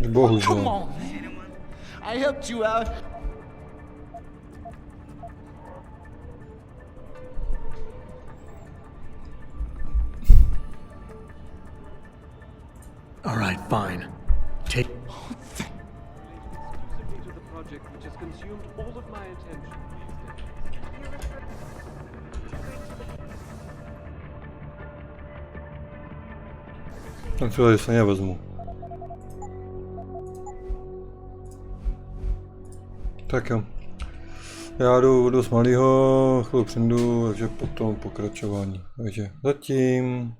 Bohužel. I helped you out. All right, fine. Take. Exclusively to the project which has consumed all of my attention these days. Tak to se nevezmu. Tak jo. Já jdu z malého, chvíli přijdu, takže potom pokračování. Takže zatím.